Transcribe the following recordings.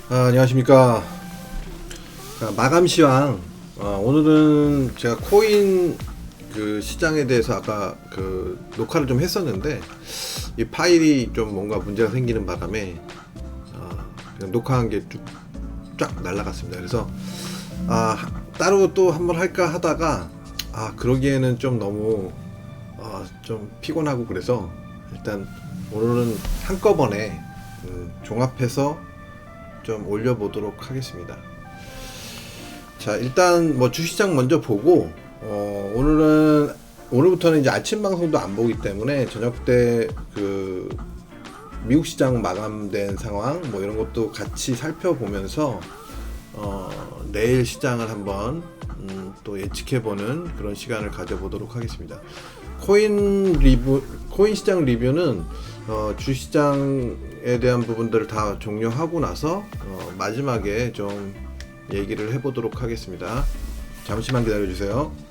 안녕하십니까. 마감 시황. 오늘은 제가 코인 그 시장에 대해서 아까 그 녹화를 좀 했었는데 이 파일이 좀 뭔가 문제가 생기는 바람에 그냥 녹화한 게 쫙 날라갔습니다. 그래서 따로 또 한번 할까 하다가 그러기에는 좀 너무 좀 피곤하고 그래서 일단 오늘은 한꺼번에 종합해서 좀 올려보도록 하겠습니다. 자, 일단 뭐 주시장 먼저 보고 오늘부터는 이제 아침 방송도 안 보기 때문에 저녁 때 그 미국 시장 마감된 상황 뭐 이런 것도 같이 살펴보면서 내일 시장을 한번 또 예측해보는 그런 시간을 가져보도록 하겠습니다. 코인 시장 리뷰는 주시장에 대한 부분들을 다 종료하고 나서 마지막에 좀 얘기를 해보도록 하겠습니다. 잠시만 기다려주세요.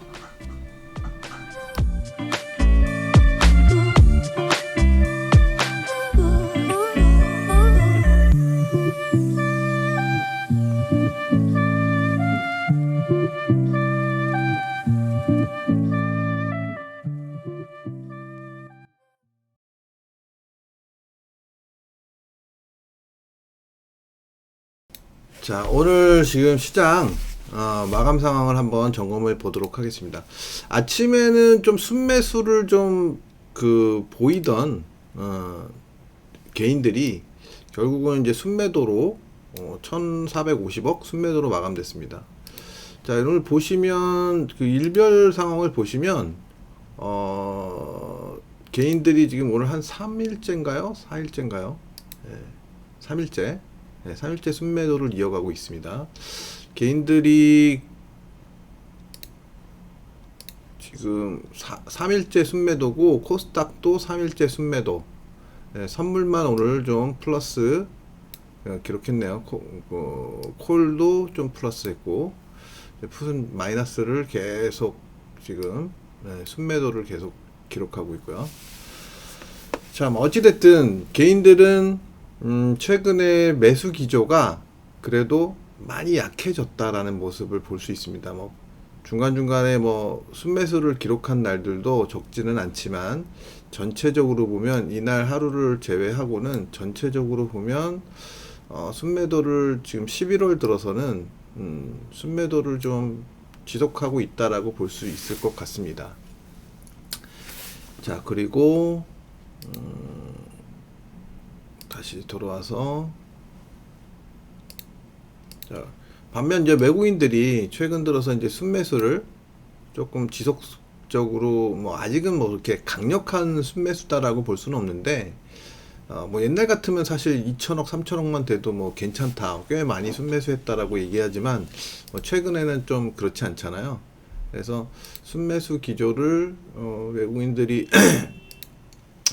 자, 오늘 지금 시장 마감 상황을 한번 점검해 보도록 하겠습니다. 아침에는 좀 순매수를 좀 보이던 개인들이 결국은 이제 순매도로 1450억 순매도로 마감됐습니다. 자, 오늘 보시면 그 일별 상황을 보시면 개인들이 지금 오늘 한 3일째인가요? 4일째인가요? 3일째. 3일째 순매도를 이어가고 있습니다. 개인들이 지금 3일째 순매도고 코스닥도 3일째 순매도. 선물만 오늘 좀 플러스 기록했네요. 콜도 좀 플러스 했고 풋은 마이너스를 계속 지금 순매도를 계속 기록하고 있고요. 자, 어찌됐든 개인들은 최근에 매수 기조가 그래도 많이 약해졌다라는 모습을 볼 수 있습니다. 뭐 중간중간에 뭐 순매수를 기록한 날들도 적지는 않지만 전체적으로 보면 이날 하루를 제외하고는 전체적으로 보면 순매도를 지금 11월 들어서는 순매도를 좀 지속하고 있다라고 볼 수 있을 것 같습니다. 자, 그리고 다시 돌아와서 자, 반면 이제 외국인들이 최근 들어서 이제 순매수를 조금 지속적으로 뭐 아직은 뭐 그렇게 강력한 순매수다라고 볼 수는 없는데 뭐 옛날 같으면 사실 2천억 3천억만 돼도 뭐 괜찮다, 꽤 많이 순매수했다라고 얘기하지만 뭐 최근에는 좀 그렇지 않잖아요. 그래서 순매수 기조를 외국인들이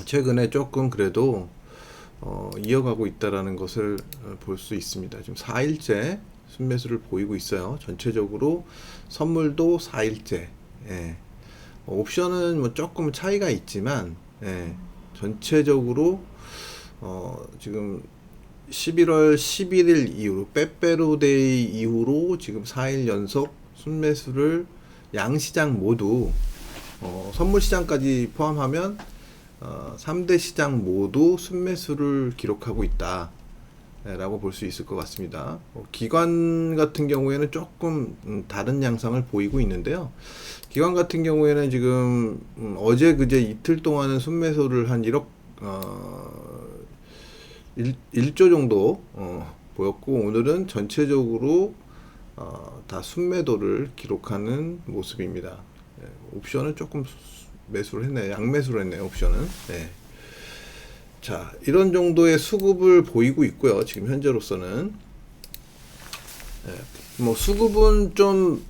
최근에 조금 그래도 이어가고 있다라는 것을 볼 수 있습니다. 지금 4일째 순매수를 보이고 있어요. 전체적으로 선물도 4일째. 옵션은 뭐 조금 차이가 있지만 전체적으로 지금 11월 11일 이후로 빼빼로데이 이후로 지금 4일 연속 순매수를 양시장 모두 선물시장까지 포함하면 3대 시장 모두 순매수를 기록하고 있다. 라고 볼 수 있을 것 같습니다. 기관 같은 경우에는 조금 다른 양상을 보이고 있는데요. 기관 같은 경우에는 지금 어제 그제 이틀 동안은 순매수를 한 1조 정도 보였고, 오늘은 전체적으로 다 순매도를 기록하는 모습입니다. 옵션은 조금 매수를 했네요. 양매수를 했네요. 옵션은. 네. 자, 이런 정도의 수급을 보이고 있고요. 지금 현재로서는. 뭐 수급은 좀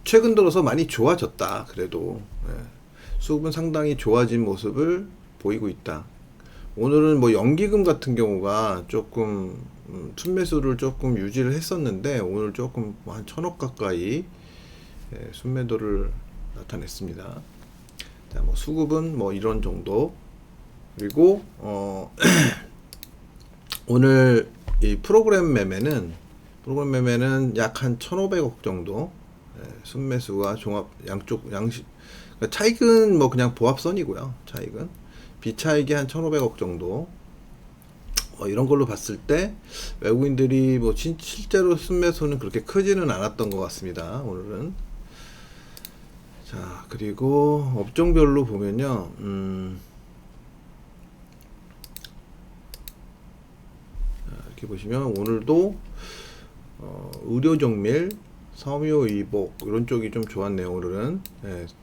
최근 들어서 많이 좋아졌다. 그래도 수급은 상당히 좋아진 모습을 보이고 있다. 오늘은 뭐 연기금 같은 경우가 조금 순매수를 조금 유지를 했었는데, 오늘 조금 한 1,000억 가까이 순매도를 나타냈습니다. 자, 뭐 수급은 뭐 이런 정도. 그리고 오늘 이 프로그램 매매는 약 한 1,500억 정도 순매수와 종합 양식, 그러니까 차익은 뭐 그냥 보합선이고요. 차익은 비차익이 한 1,500억 정도. 이런 걸로 봤을 때 외국인들이 뭐 실제로 순매수는 그렇게 크지는 않았던 것 같습니다. 오늘은. 자, 그리고 업종별로 보면요. 이렇게 보시면 오늘도 의료정밀, 섬유의복 이런 쪽이 좀 좋았네요. 오늘은.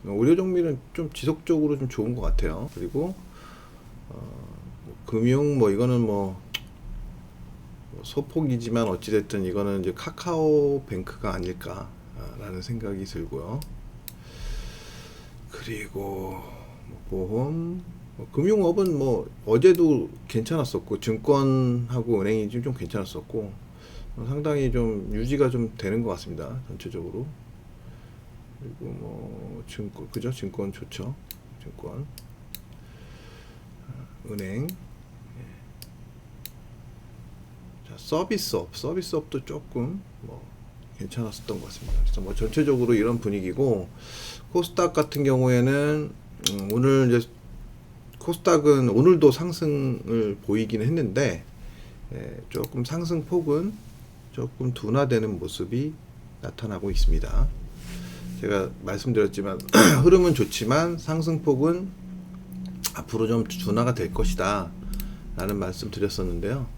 의료정밀은 좀 지속적으로 좀 좋은 것 같아요. 그리고 금융 뭐 이거는 뭐 소폭이지만 어찌됐든 이거는 이제 카카오뱅크가 아닐까라는 생각이 들고요. 그리고 보험, 금융업은 뭐 어제도 괜찮았었고, 증권하고 은행이 좀 괜찮았었고, 상당히 좀 유지가 좀 되는 것 같습니다. 전체적으로. 그리고 뭐 증권, 그죠? 증권 좋죠. 증권, 은행. 자, 서비스업도 조금 뭐 괜찮았었던 것 같습니다. 그래서 뭐 전체적으로 이런 분위기고, 코스닥 같은 경우에는 오늘 이제 코스닥은 오늘도 상승을 보이긴 했는데, 조금 상승폭은 조금 둔화되는 모습이 나타나고 있습니다. 제가 말씀드렸지만 흐름은 좋지만 상승폭은 앞으로 좀 둔화가 될 것이다 라는 말씀 드렸었는데요.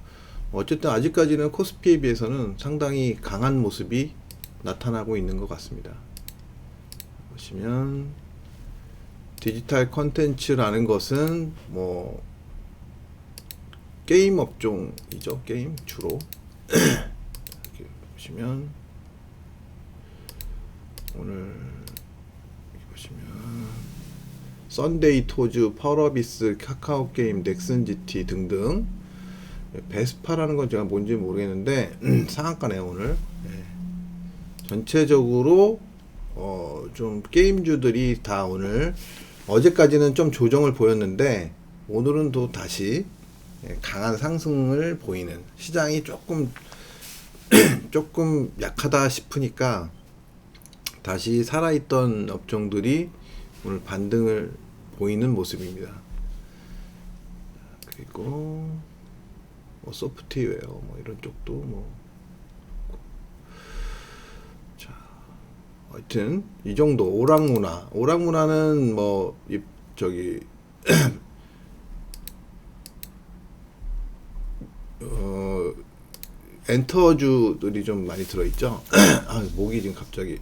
어쨌든 아직까지는 코스피에 비해서는 상당히 강한 모습이 나타나고 있는 것 같습니다. 보시면 디지털 컨텐츠라는 것은 뭐 게임 업종이죠. 게임 주로. 이렇게 보시면 오늘 이렇게 보시면 썬데이 토즈, 파워비스, 카카오 게임, 넥슨 GT 등등. 베스파라는 건 제가 뭔지 모르겠는데 상한가네요 오늘. 전체적으로 좀 게임주들이 다 오늘, 어제까지는 좀 조정을 보였는데 오늘은 또 다시 강한 상승을 보이는, 시장이 조금 약하다 싶으니까 다시 살아있던 업종들이 오늘 반등을 보이는 모습입니다. 그리고 뭐 소프트웨어 뭐 이런 쪽도 뭐, 자, 하여튼 이 정도. 오락문화는 뭐 저기 엔터주들이 좀 많이 들어있죠. 목이 지금 갑자기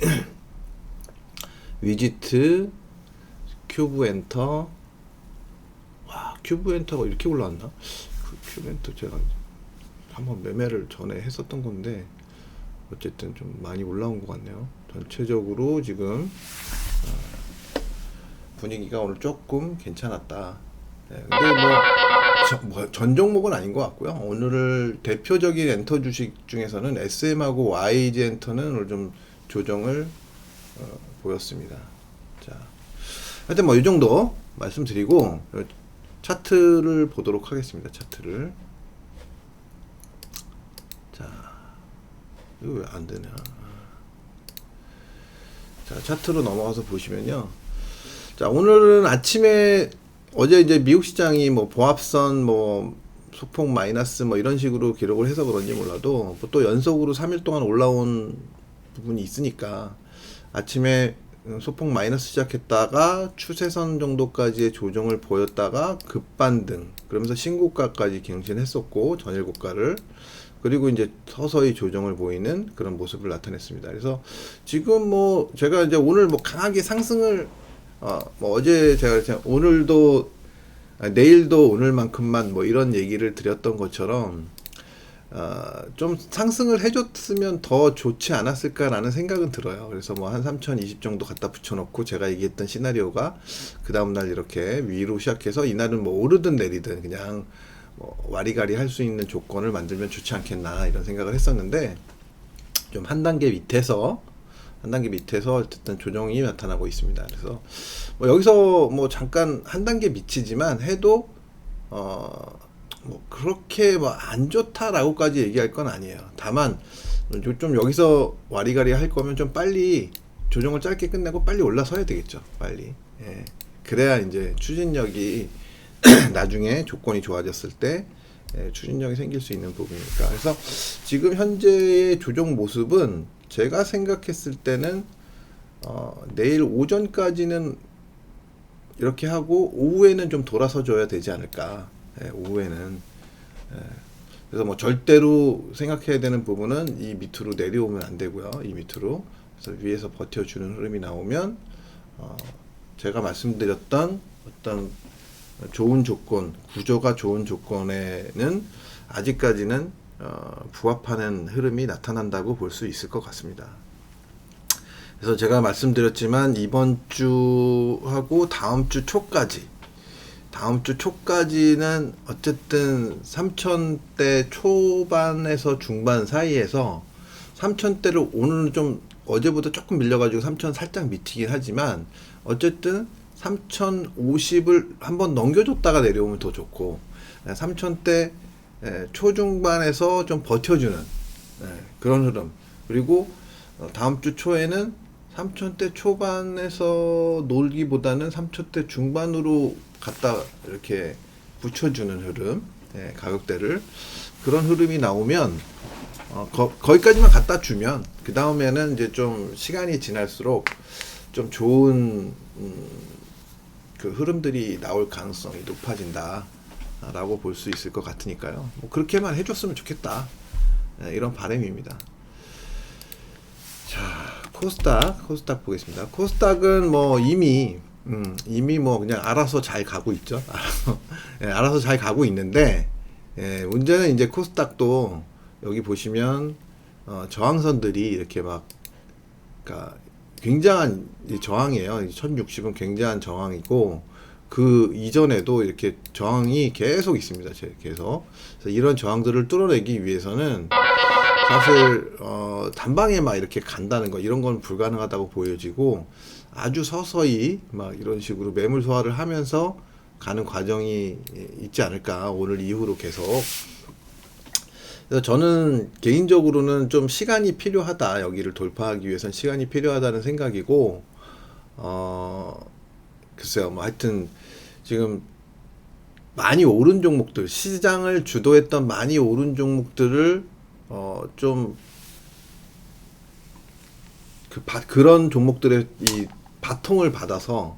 위지트, 큐브 엔터. 와, 큐브 엔터가 이렇게 올라왔나? 큐브 엔터 제가 한번 매매를 전에 했었던 건데 어쨌든 좀 많이 올라온 것 같네요. 전체적으로 지금 분위기가 오늘 조금 괜찮았다. 근데 뭐 전 종목은 아닌 것 같고요. 오늘 대표적인 엔터 주식 중에서는 SM하고 YG 엔터는 오늘 좀 조정을 보였습니다. 자, 하여튼 뭐 이 정도 말씀드리고 차트를 보도록 하겠습니다. 차트를. 자, 이거 왜 안 되냐? 자, 차트로 넘어가서 보시면요. 자, 오늘은 아침에, 어제 이제 미국 시장이 뭐 보합선 뭐 소폭 마이너스 뭐 이런 식으로 기록을 해서 그런지 몰라도 또 연속으로 3일 동안 올라온 부분이 있으니까 아침에 소폭 마이너스 시작했다가 추세선 정도까지의 조정을 보였다가 급반등 그러면서 신고가까지 갱신했었고 전일 고가를 그리고 이제 서서히 조정을 보이는 그런 모습을 나타냈습니다. 그래서 지금 뭐 제가 이제 오늘 뭐 강하게 상승을 뭐 어제 제가 오늘도 내일도 오늘만큼만 뭐 이런 얘기를 드렸던 것처럼 좀 상승을 해줬으면 더 좋지 않았을까라는 생각은 들어요. 그래서 뭐 한 3020 정도 갖다 붙여놓고 제가 얘기했던 시나리오가 그 다음날 이렇게 위로 시작해서 이날은 뭐 오르든 내리든 그냥 뭐 와리가리 할 수 있는 조건을 만들면 좋지 않겠나 이런 생각을 했었는데 좀 한 단계 밑에서 어쨌든 조정이 나타나고 있습니다. 그래서 뭐 여기서 뭐 잠깐 한 단계 미치지만 해도 뭐 그렇게 뭐 안 좋다라고까지 얘기할 건 아니에요. 다만 좀 여기서 와리가리 할 거면 좀 빨리 조정을 짧게 끝내고 빨리 올라서야 되겠죠. 빨리. 예. 그래야 이제 추진력이 나중에 조건이 좋아졌을 때 추진력이 생길 수 있는 부분이니까. 그래서 지금 현재의 조정 모습은 제가 생각했을 때는 내일 오전까지는 이렇게 하고 오후에는 좀 돌아서 줘야 되지 않을까. 오후에는. 그래서 뭐 절대로 생각해야 되는 부분은 이 밑으로 내려오면 안 되고요. 이 밑으로. 그래서 위에서 버텨주는 흐름이 나오면 제가 말씀드렸던 어떤 좋은 조건, 구조가 좋은 조건에는 아직까지는 부합하는 흐름이 나타난다고 볼 수 있을 것 같습니다. 그래서 제가 말씀드렸지만 이번 주하고 다음 주 초까지는 어쨌든 3,000대 초반에서 중반 사이에서 3,000대를 오늘은 좀 어제보다 조금 밀려가지고 3,000 살짝 미치긴 하지만 어쨌든 3,050을 한번 넘겨줬다가 내려오면 더 좋고 3,000대 초중반에서 좀 버텨주는 그런 흐름 그리고 다음 주 초에는 3,000대 초반에서 놀기보다는 3,000대 중반으로 갖다 이렇게 붙여주는 흐름 가격대를 그런 흐름이 나오면 거기까지만 갖다 주면 그 다음에는 이제 좀 시간이 지날수록 좀 좋은 그 흐름들이 나올 가능성이 높아진다 라고 볼 수 있을 것 같으니까요. 뭐 그렇게만 해줬으면 좋겠다 이런 바람입니다. 자, 코스닥 보겠습니다. 코스닥은 뭐 이미 뭐 그냥 알아서 잘 가고 있죠. 알아서 잘 가고 있는데 문제는 이제 코스닥도 여기 보시면 저항선들이 이렇게 막 그러니까 굉장한 저항이에요. 1060은 굉장한 저항이고 그 이전에도 이렇게 저항이 계속 있습니다. 계속. 그래서 이런 저항들을 뚫어내기 위해서는 사실 단방에 막 이렇게 간다는 거 이런 건 불가능하다고 보여지고 아주 서서히 막 이런 식으로 매물 소화를 하면서 가는 과정이 있지 않을까 오늘 이후로 계속. 그래서 저는 개인적으로는 좀 시간이 필요하다. 여기를 돌파하기 위해서는 시간이 필요하다는 생각이고 글쎄요 뭐 하여튼 지금 많이 오른 종목들 시장을 주도했던 많이 오른 종목들을 좀 그런 종목들의 이 바통을 받아서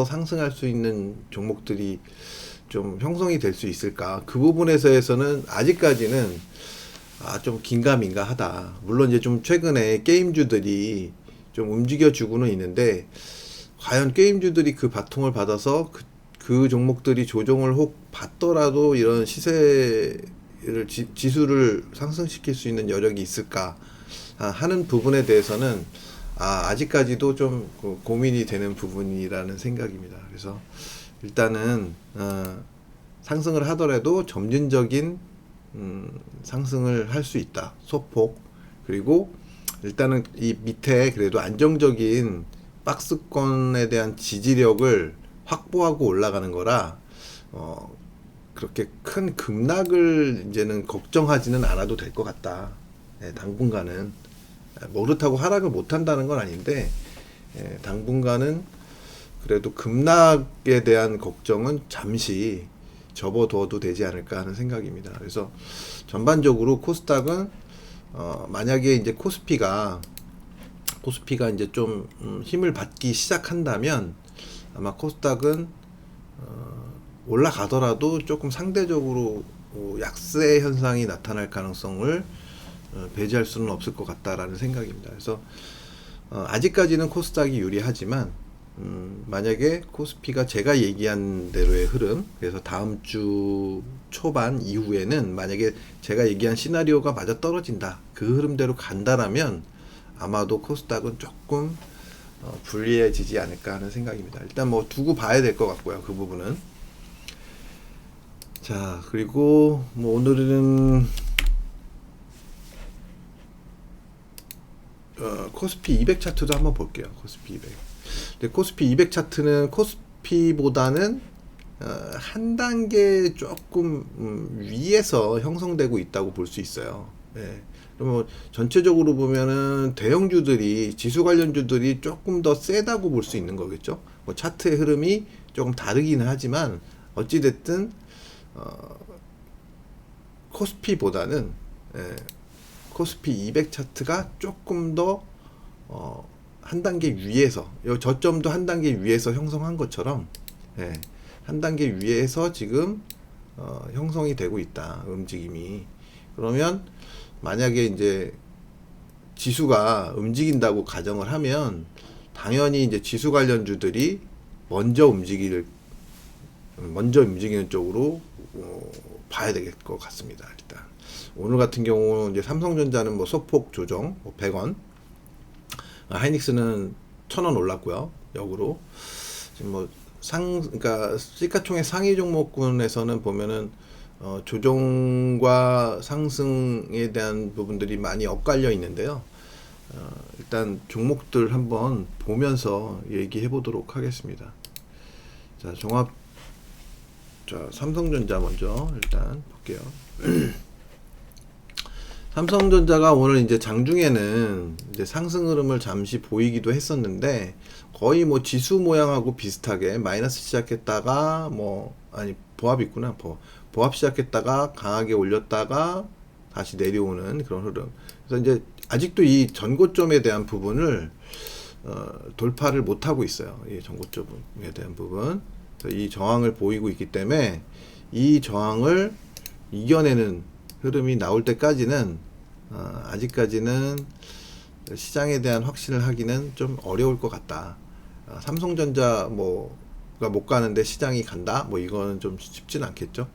상승할 수 있는 종목들이 좀 형성이 될 수 있을까? 그 부분에서는 아직까지는 좀 긴가민가하다. 물론 이제 좀 최근에 게임주들이 좀 움직여주고는 있는데 과연 게임주들이 그 바통을 받아서 그 종목들이 조정을 혹 받더라도 이런 시세를 지수를 상승시킬 수 있는 여력이 있을까 하는 부분에 대해서는 아직까지도 좀 고민이 되는 부분이라는 생각입니다. 그래서 일단은 상승을 하더라도 점진적인 상승을 할 수 있다. 소폭. 그리고 일단은 이 밑에 그래도 안정적인 박스권에 대한 지지력을 확보하고 올라가는 거라 그렇게 큰 급락을 이제는 걱정하지는 않아도 될 것 같다. 당분간은 뭐 그렇다고 하락을 못 한다는 건 아닌데 당분간은 그래도 급락에 대한 걱정은 잠시 접어두어도 되지 않을까 하는 생각입니다. 그래서 전반적으로 코스닥은 만약에 이제 코스피가 이제 좀 힘을 받기 시작한다면 아마 코스닥은 올라가더라도 조금 상대적으로 약세 현상이 나타날 가능성을 배제할 수는 없을 것 같다라는 생각입니다. 그래서 아직까지는 코스닥이 유리하지만 만약에 코스피가 제가 얘기한 대로의 흐름, 그래서 다음 주 초반 이후에는 만약에 제가 얘기한 시나리오가 맞아 떨어진다, 그 흐름대로 간다라면 아마도 코스닥은 조금 불리해지지 않을까 하는 생각입니다. 일단 뭐 두고 봐야 될 것 같고요, 그 부분은. 자, 그리고 뭐 오늘은 코스피 200 차트도 한번 볼게요. 코스피 200. 근데 코스피 200 차트는 코스피보다는 한 단계 조금 위에서 형성되고 있다고 볼 수 있어요. 예. 그러면 전체적으로 보면은 대형주들이, 지수 관련주들이 조금 더 세다고 볼 수 있는 거겠죠. 뭐 차트의 흐름이 조금 다르기는 하지만 어찌됐든 코스피보다는 코스피 200 차트가 조금 더 한 단계 위에서, 요 저점도 한 단계 위에서 형성한 것처럼 한 단계 위에서 지금 형성이 되고 있다, 움직임이. 그러면 만약에 이제 지수가 움직인다고 가정을 하면 당연히 이제 지수 관련주들이 먼저 움직이는 쪽으로 봐야 될 것 같습니다. 일단 오늘 같은 경우 이제 삼성전자는 뭐 소폭 조정 100원, 하이닉스는 1000원 올랐고요. 역으로 지금 뭐 그러니까 시가총액 상위 종목군에서는 보면은 조정과 상승에 대한 부분들이 많이 엇갈려 있는데요. 일단 종목들 한번 보면서 얘기해 보도록 하겠습니다. 자, 삼성전자 먼저 일단 볼게요. 삼성전자가 오늘 이제 장중에는 이제 상승 흐름을 잠시 보이기도 했었는데 거의 뭐 지수 모양하고 비슷하게 마이너스 시작했다가 보합 있구나. 보합 시작했다가 강하게 올렸다가 다시 내려오는 그런 흐름. 그래서 이제 아직도 이 전고점에 대한 부분을 돌파를 못 하고 있어요. 이 전고점에 대한 부분. 그래서 이 저항을 보이고 있기 때문에 이 저항을 이겨내는 흐름이 나올 때까지는 아직까지는 시장에 대한 확신을 하기는 좀 어려울 것 같다. 삼성전자 뭐가 못 가는데 시장이 간다? 뭐 이거는 좀 쉽진 않겠죠.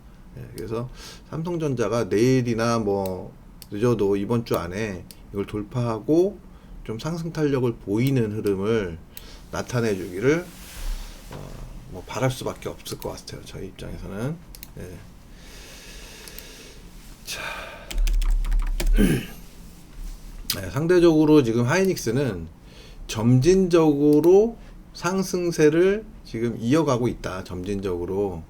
그래서 삼성전자가 내일이나 뭐 늦어도 이번 주 안에 이걸 돌파하고 좀 상승 탄력을 보이는 흐름을 나타내 주기를 뭐 바랄 수밖에 없을 것 같아요. 저희 입장에서는. 자, 상대적으로 지금 하이닉스는 점진적으로 상승세를 지금 이어가고 있다. 점진적으로.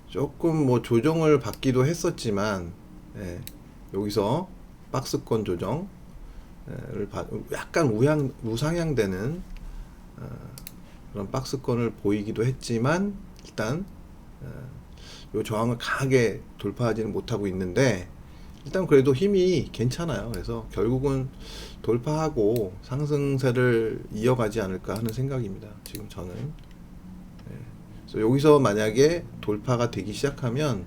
조금 뭐 조정을 받기도 했었지만 여기서 박스권 조정을 약간 우상향되는 그런 박스권을 보이기도 했지만 일단 요 저항을 강하게 돌파하지는 못하고 있는데 일단 그래도 힘이 괜찮아요. 그래서 결국은 돌파하고 상승세를 이어가지 않을까 하는 생각입니다. 지금 저는. 그래서 여기서 만약에 돌파가 되기 시작하면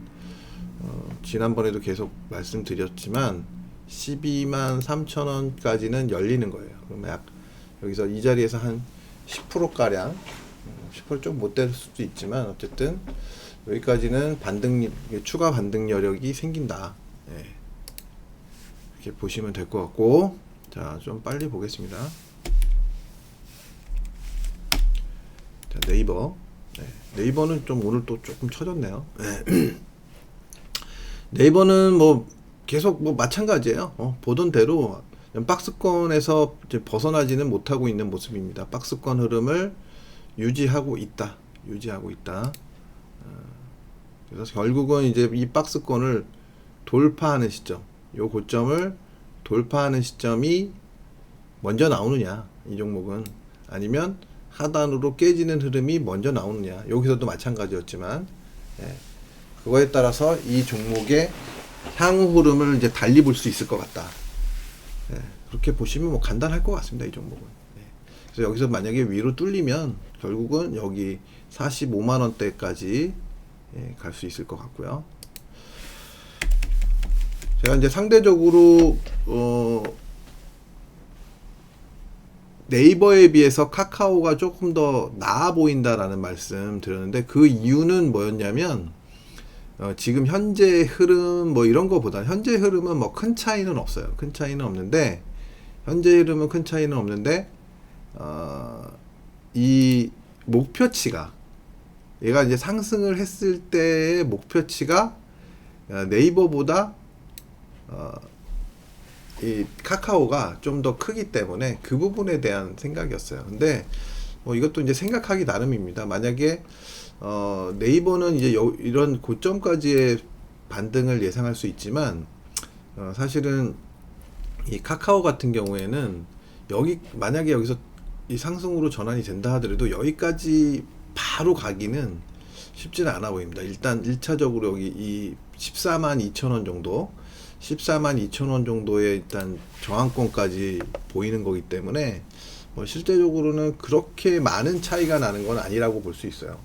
지난번에도 계속 말씀드렸지만 123,000원까지는 열리는 거예요. 그러면 여기서 이 자리에서 한 10% 가량, 10% 좀 못 될 수도 있지만 어쨌든 여기까지는 추가 반등 여력이 생긴다. 이렇게 보시면 될 것 같고, 자, 좀 빨리 보겠습니다. 자, 네이버. 네이버는 좀 오늘 또 조금 처졌네요. 네이버는 뭐 계속 뭐 마찬가지예요. 보던 대로 박스권에서 이제 벗어나지는 못하고 있는 모습입니다. 박스권 흐름을 유지하고 있다. 그래서 결국은 이제 이 박스권을 돌파하는 시점, 요 고점을 돌파하는 시점이 먼저 나오느냐, 이 종목은, 아니면 하단으로 깨지는 흐름이 먼저 나오느냐. 여기서도 마찬가지였지만 예, 그거에 따라서 이 종목의 향후 흐름을 이제 달리 볼 수 있을 것 같다. 예, 그렇게 보시면 뭐 간단할 것 같습니다. 이 종목은. 예. 그래서 여기서 만약에 위로 뚫리면 결국은 여기 45만 원대까지 예, 갈 수 있을 것 같고요. 제가 이제 상대적으로 네이버에 비해서 카카오가 조금 더 나아 보인다라는 말씀 드렸는데, 그 이유는 뭐였냐면 지금 현재 흐름 뭐 이런 거보다 현재 흐름은 뭐 큰 차이는 없어요. 큰 차이는 없는데, 현재 흐름은 큰 차이는 없는데 이 목표치가, 얘가 이제 상승을 했을 때의 목표치가 네이버보다 이 카카오가 좀 더 크기 때문에 그 부분에 대한 생각이었어요. 근데 뭐 이것도 이제 생각하기 나름입니다. 만약에 네이버는 이제 이런 고점까지의 반등을 예상할 수 있지만 사실은 이 카카오 같은 경우에는 여기 만약에 여기서 이 상승으로 전환이 된다 하더라도 여기까지 바로 가기는 쉽지는 않아 보입니다. 일단 1차적으로 여기 이 14만 2천 원 정도, 14만 2천 원 정도의 일단 저항권까지 보이는 거기 때문에 뭐 실제적으로는 그렇게 많은 차이가 나는 건 아니라고 볼 수 있어요.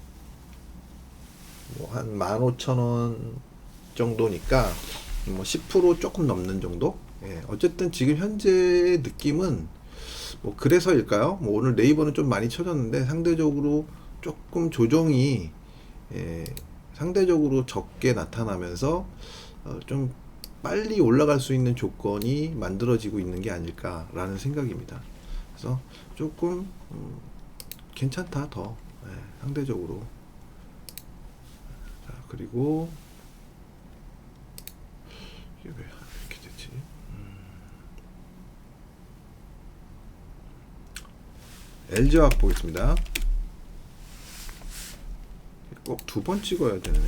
뭐 한 15,000원 정도니까 뭐 10% 조금 넘는 정도? 예, 어쨌든 지금 현재 느낌은 뭐 그래서일까요? 뭐 오늘 네이버는 좀 많이 쳐졌는데 상대적으로 조금 조정이 예, 상대적으로 적게 나타나면서 좀 빨리 올라갈 수 있는 조건이 만들어지고 있는 게 아닐까라는 생각입니다. 그래서 조금 괜찮다 더 예, 상대적으로. 자, 그리고 이게 왜 이렇게 됐지? LG화학 보겠습니다. 꼭 두 번 찍어야 되네요.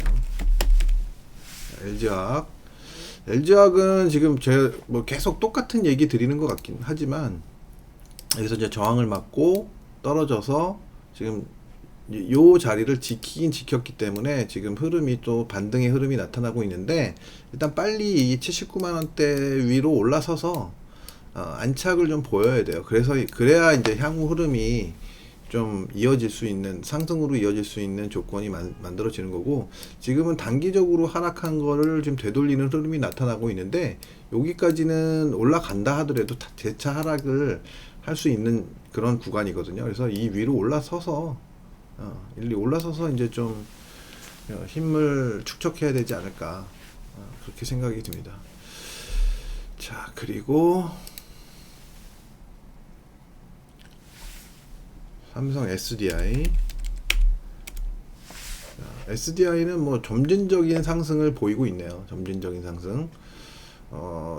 LG화학. LG화학은 지금 제가 뭐 계속 똑같은 얘기 드리는 것 같긴 하지만 여기서 이제 저항을 맞고 떨어져서 지금 요 자리를 지키긴 지켰기 때문에 지금 흐름이 또 반등의 흐름이 나타나고 있는데, 일단 빨리 이 79만 원대 위로 올라서서 안착을 좀 보여야 돼요. 그래야 이제 향후 흐름이 좀 이어질 수 있는, 상승으로 이어질 수 있는 조건이 만들어지는 거고, 지금은 단기적으로 하락한 거를 지금 되돌리는 흐름이 나타나고 있는데, 여기까지는 올라간다 하더라도 재차 하락을 할 수 있는 그런 구간이거든요. 그래서 이 위로 올라서서 일리 올라서서 이제 좀 힘을 축적해야 되지 않을까, 그렇게 생각이 듭니다. 자, 그리고 삼성 SDI. SDI는 뭐 점진적인 상승을 보이고 있네요. 점진적인 상승.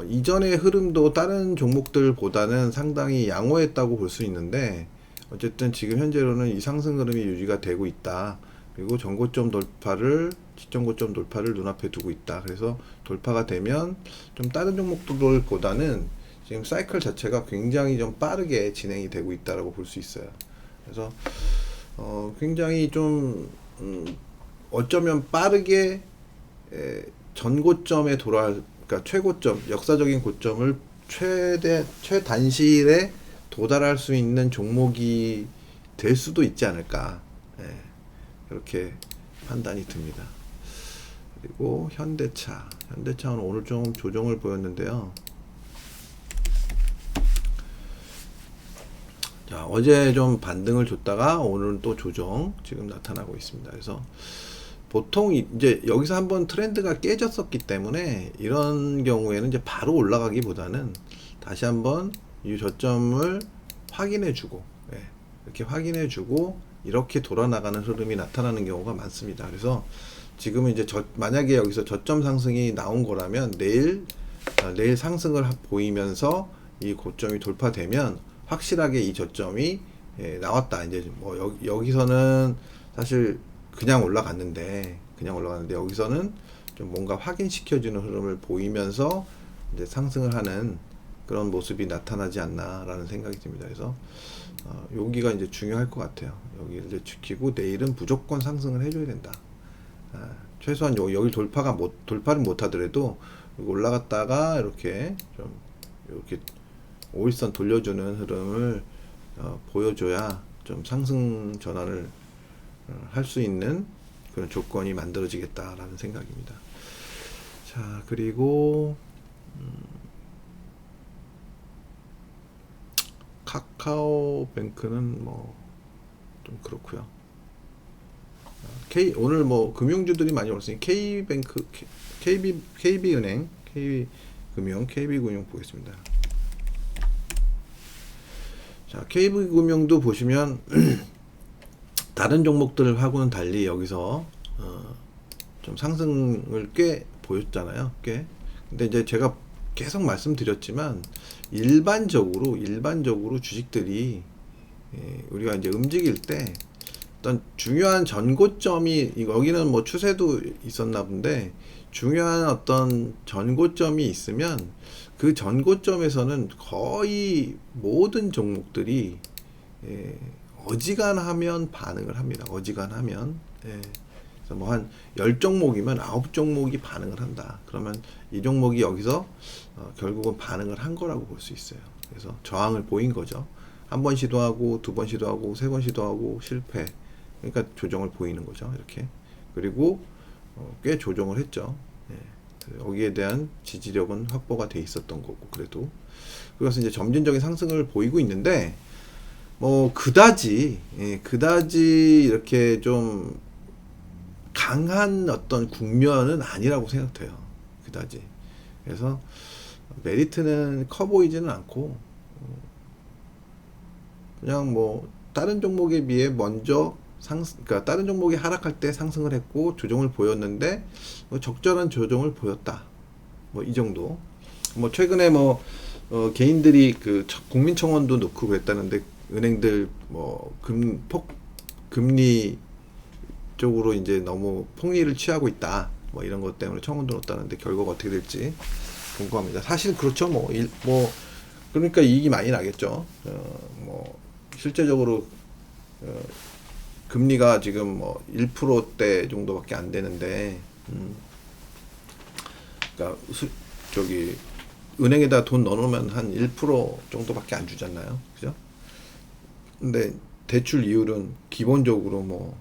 이전의 흐름도 다른 종목들보다는 상당히 양호했다고 볼 수 있는데, 어쨌든 지금 현재로는 이 상승 흐름이 유지가 되고 있다. 그리고 전고점 돌파를, 지점고점 돌파를 눈앞에 두고 있다. 그래서 돌파가 되면 좀 다른 종목들보다는 지금 사이클 자체가 굉장히 좀 빠르게 진행이 되고 있다라고 볼 수 있어요. 그래서 굉장히 좀 어쩌면 빠르게 전고점에 그러니까 최고점, 역사적인 고점을 최단실에 도달할 수 있는 종목이 될 수도 있지 않을까, 그렇게 판단이 듭니다. 그리고 현대차는 오늘 좀 조정을 보였는데요. 자, 어제 좀 반등을 줬다가 오늘은 또 조정 지금 나타나고 있습니다. 그래서 보통 이제 여기서 한번 트렌드가 깨졌었기 때문에 이런 경우에는 이제 바로 올라가기보다는 다시 한번 이 저점을 확인해주고, 이렇게 확인해주고 이렇게 돌아나가는 흐름이 나타나는 경우가 많습니다. 그래서 지금은 이제 만약에 여기서 저점 상승이 나온 거라면 내일 상승을 보이면서 이 고점이 돌파되면 확실하게 이 저점이 나왔다. 이제 뭐 여기서는 사실 그냥 올라갔는데 여기서는 좀 뭔가 확인시켜주는 흐름을 보이면서 이제 상승을 하는 그런 모습이 나타나지 않나라는 생각이 듭니다. 그래서 여기가 이제 중요할 것 같아요. 여기를 이제 지키고 내일은 무조건 상승을 해줘야 된다. 최소한 여기 돌파를 못 하더라도 올라갔다가 이렇게 좀 이렇게 5일선 돌려주는 흐름을 보여줘야 좀 상승 전환을 할 수 있는 그런 조건이 만들어지겠다라는 생각입니다. 자, 그리고 카카오뱅크는 뭐 좀 그렇고요. 오늘 뭐 금융주들이 많이 올랐으니 K뱅크, KB은행, KB금융 보겠습니다. 자, KB금융도 보시면 다른 종목들하고는 달리 여기서 좀 상승을 꽤 보였잖아요. 근데 이제 제가 계속 말씀드렸지만 일반적으로 주식들이 우리가 이제 움직일 때 어떤 중요한 전고점이, 여기는 뭐 추세도 있었나 본데 중요한 어떤 전고점이 있으면 그 전고점에서는 거의 모든 종목들이 어지간하면 반응을 합니다. 어지간하면. 그래서 뭐 한 10종목이면 9종목이 반응을 한다. 그러면 이 종목이 여기서 결국은 반응을 한 거라고 볼 수 있어요. 그래서 저항을 보인 거죠. 한 번 시도하고, 두 번 시도하고, 세 번 시도하고 실패. 그러니까 조정을 보이는 거죠. 이렇게. 그리고 꽤 조정을 했죠. 여기에 대한 지지력은 확보가 돼 있었던 거고, 그래도. 그래서 이제 점진적인 상승을 보이고 있는데, 뭐 그다지 이렇게 좀 강한 어떤 국면은 아니라고 생각돼요. 그다지. 그래서 메리트는 커 보이지는 않고, 그냥 뭐 다른 종목에 비해 먼저 그러니까 다른 종목이 하락할 때 상승을 했고 조정을 보였는데 뭐 적절한 조정을 보였다. 뭐 이 정도. 뭐 최근에 뭐 개인들이 그 국민청원도 넣고 그랬다는데, 은행들 뭐 금리 쪽으로 이제 너무 폭리를 취하고 있다. 뭐 이런 것 때문에 청원도 넣었다는데 결과가 어떻게 될지 궁금합니다. 사실 그렇죠. 뭐 그러니까 이익이 많이 나겠죠. 뭐 실제적으로 금리가 지금 뭐 1%대 정도밖에 안 되는데, 그러니까 저기 은행에다 돈 넣어놓으면 한 1% 정도밖에 안 주잖아요. 그죠? 근데 대출 이율은 기본적으로 뭐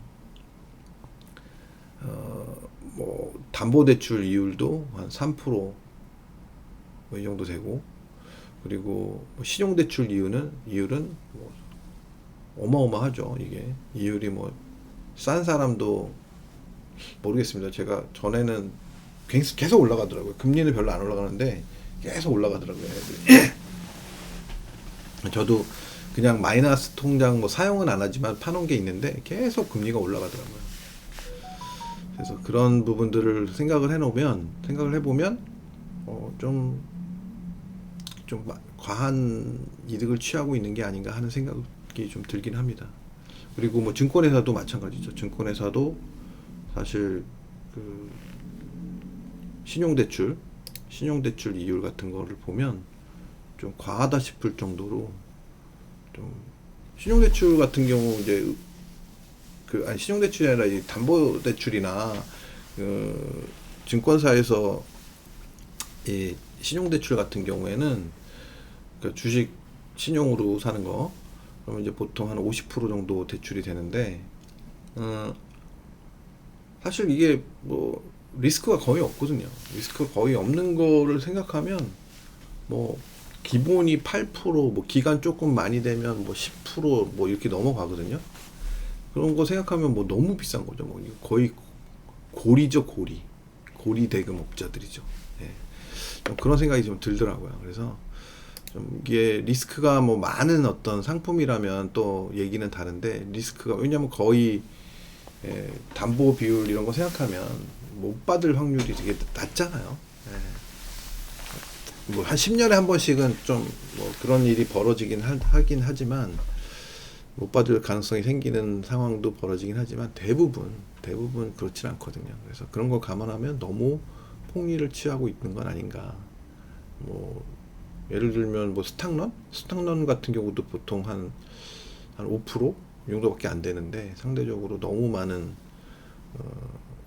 담보대출 이율도 한 3% 뭐 이 정도 되고, 그리고 뭐 신용대출 이율은 뭐 어마어마하죠. 이게 이율이 뭐 싼 사람도 모르겠습니다. 제가 전에는 계속 올라가더라고요. 금리는 별로 안 올라가는데 계속 올라가더라고요. 저도 그냥 마이너스 통장 뭐 사용은 안 하지만 파놓은 게 있는데 계속 금리가 올라가더라고요. 그래서 그런 부분들을 생각을 해보면 좀 과한 이득을 취하고 있는 게 아닌가 하는 생각이 좀 들긴 합니다. 그리고 뭐 증권회사도 마찬가지죠. 증권회사도 사실 그 신용대출 이율 같은 거를 보면 좀 과하다 싶을 정도로, 좀 신용대출 같은 경우 이제 신용대출이 아니라 이 담보대출이나 증권사에서 이 신용대출 같은 경우에는 그 주식 신용으로 사는 거, 그러면 이제 보통 한 50% 정도 대출이 되는데, 사실 이게 뭐 리스크가 거의 없거든요. 리스크가 거의 없는 거를 생각하면 뭐 기본이 8%, 뭐 기간 조금 많이 되면 뭐 10% 이렇게 넘어가거든요. 그런 거 생각하면 뭐 너무 비싼 거죠. 뭐 거의 고리죠, 고리 대금업자들이죠. 좀 그런 생각이 좀 들더라고요. 그래서 좀 이게 리스크가 뭐 많은 어떤 상품이라면 또 얘기는 다른데, 리스크가, 왜냐면 거의 담보 비율 이런 거 생각하면 못 받을 확률이 되게 낮잖아요. 뭐 한 10년에 한 번씩은 좀 뭐 그런 일이 벌어지긴 하긴 하지만, 못 받을 가능성이 생기는 상황도 벌어지긴 하지만 대부분 그렇진 않거든요. 그래서 그런 거 감안하면 너무 폭리를 취하고 있는 건 아닌가. 뭐 예를 들면 뭐 스탁런 같은 경우도 보통 한 5% 이 정도밖에 안 되는데, 상대적으로 너무 많은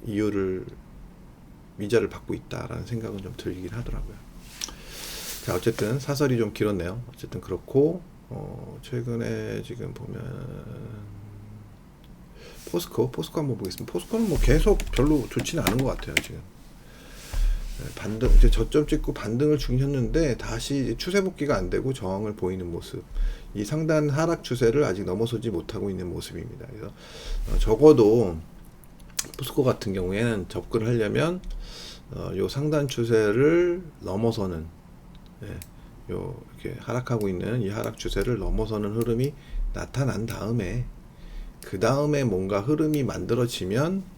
이유를 위자를 받고 있다라는 생각은 좀 들긴 하더라고요. 자, 어쨌든 사설이 좀 길었네요. 어쨌든 그렇고 최근에 지금 보면 포스코 한번 보겠습니다. 포스코는 뭐 계속 별로 좋지는 않은 것 같아요. 지금 반등, 이제 저점 찍고 반등을 주긴 했는데 다시 추세 복귀가 안 되고 저항을 보이는 모습. 이 상단 하락 추세를 아직 넘어서지 못하고 있는 모습입니다. 그래서 적어도 포스코 같은 경우에는 접근을 하려면 요 상단 추세를 넘어서는, 요 이렇게 하락하고 있는 이 하락 추세를 넘어서는 흐름이 나타난 다음에, 그 다음에 뭔가 흐름이 만들어지면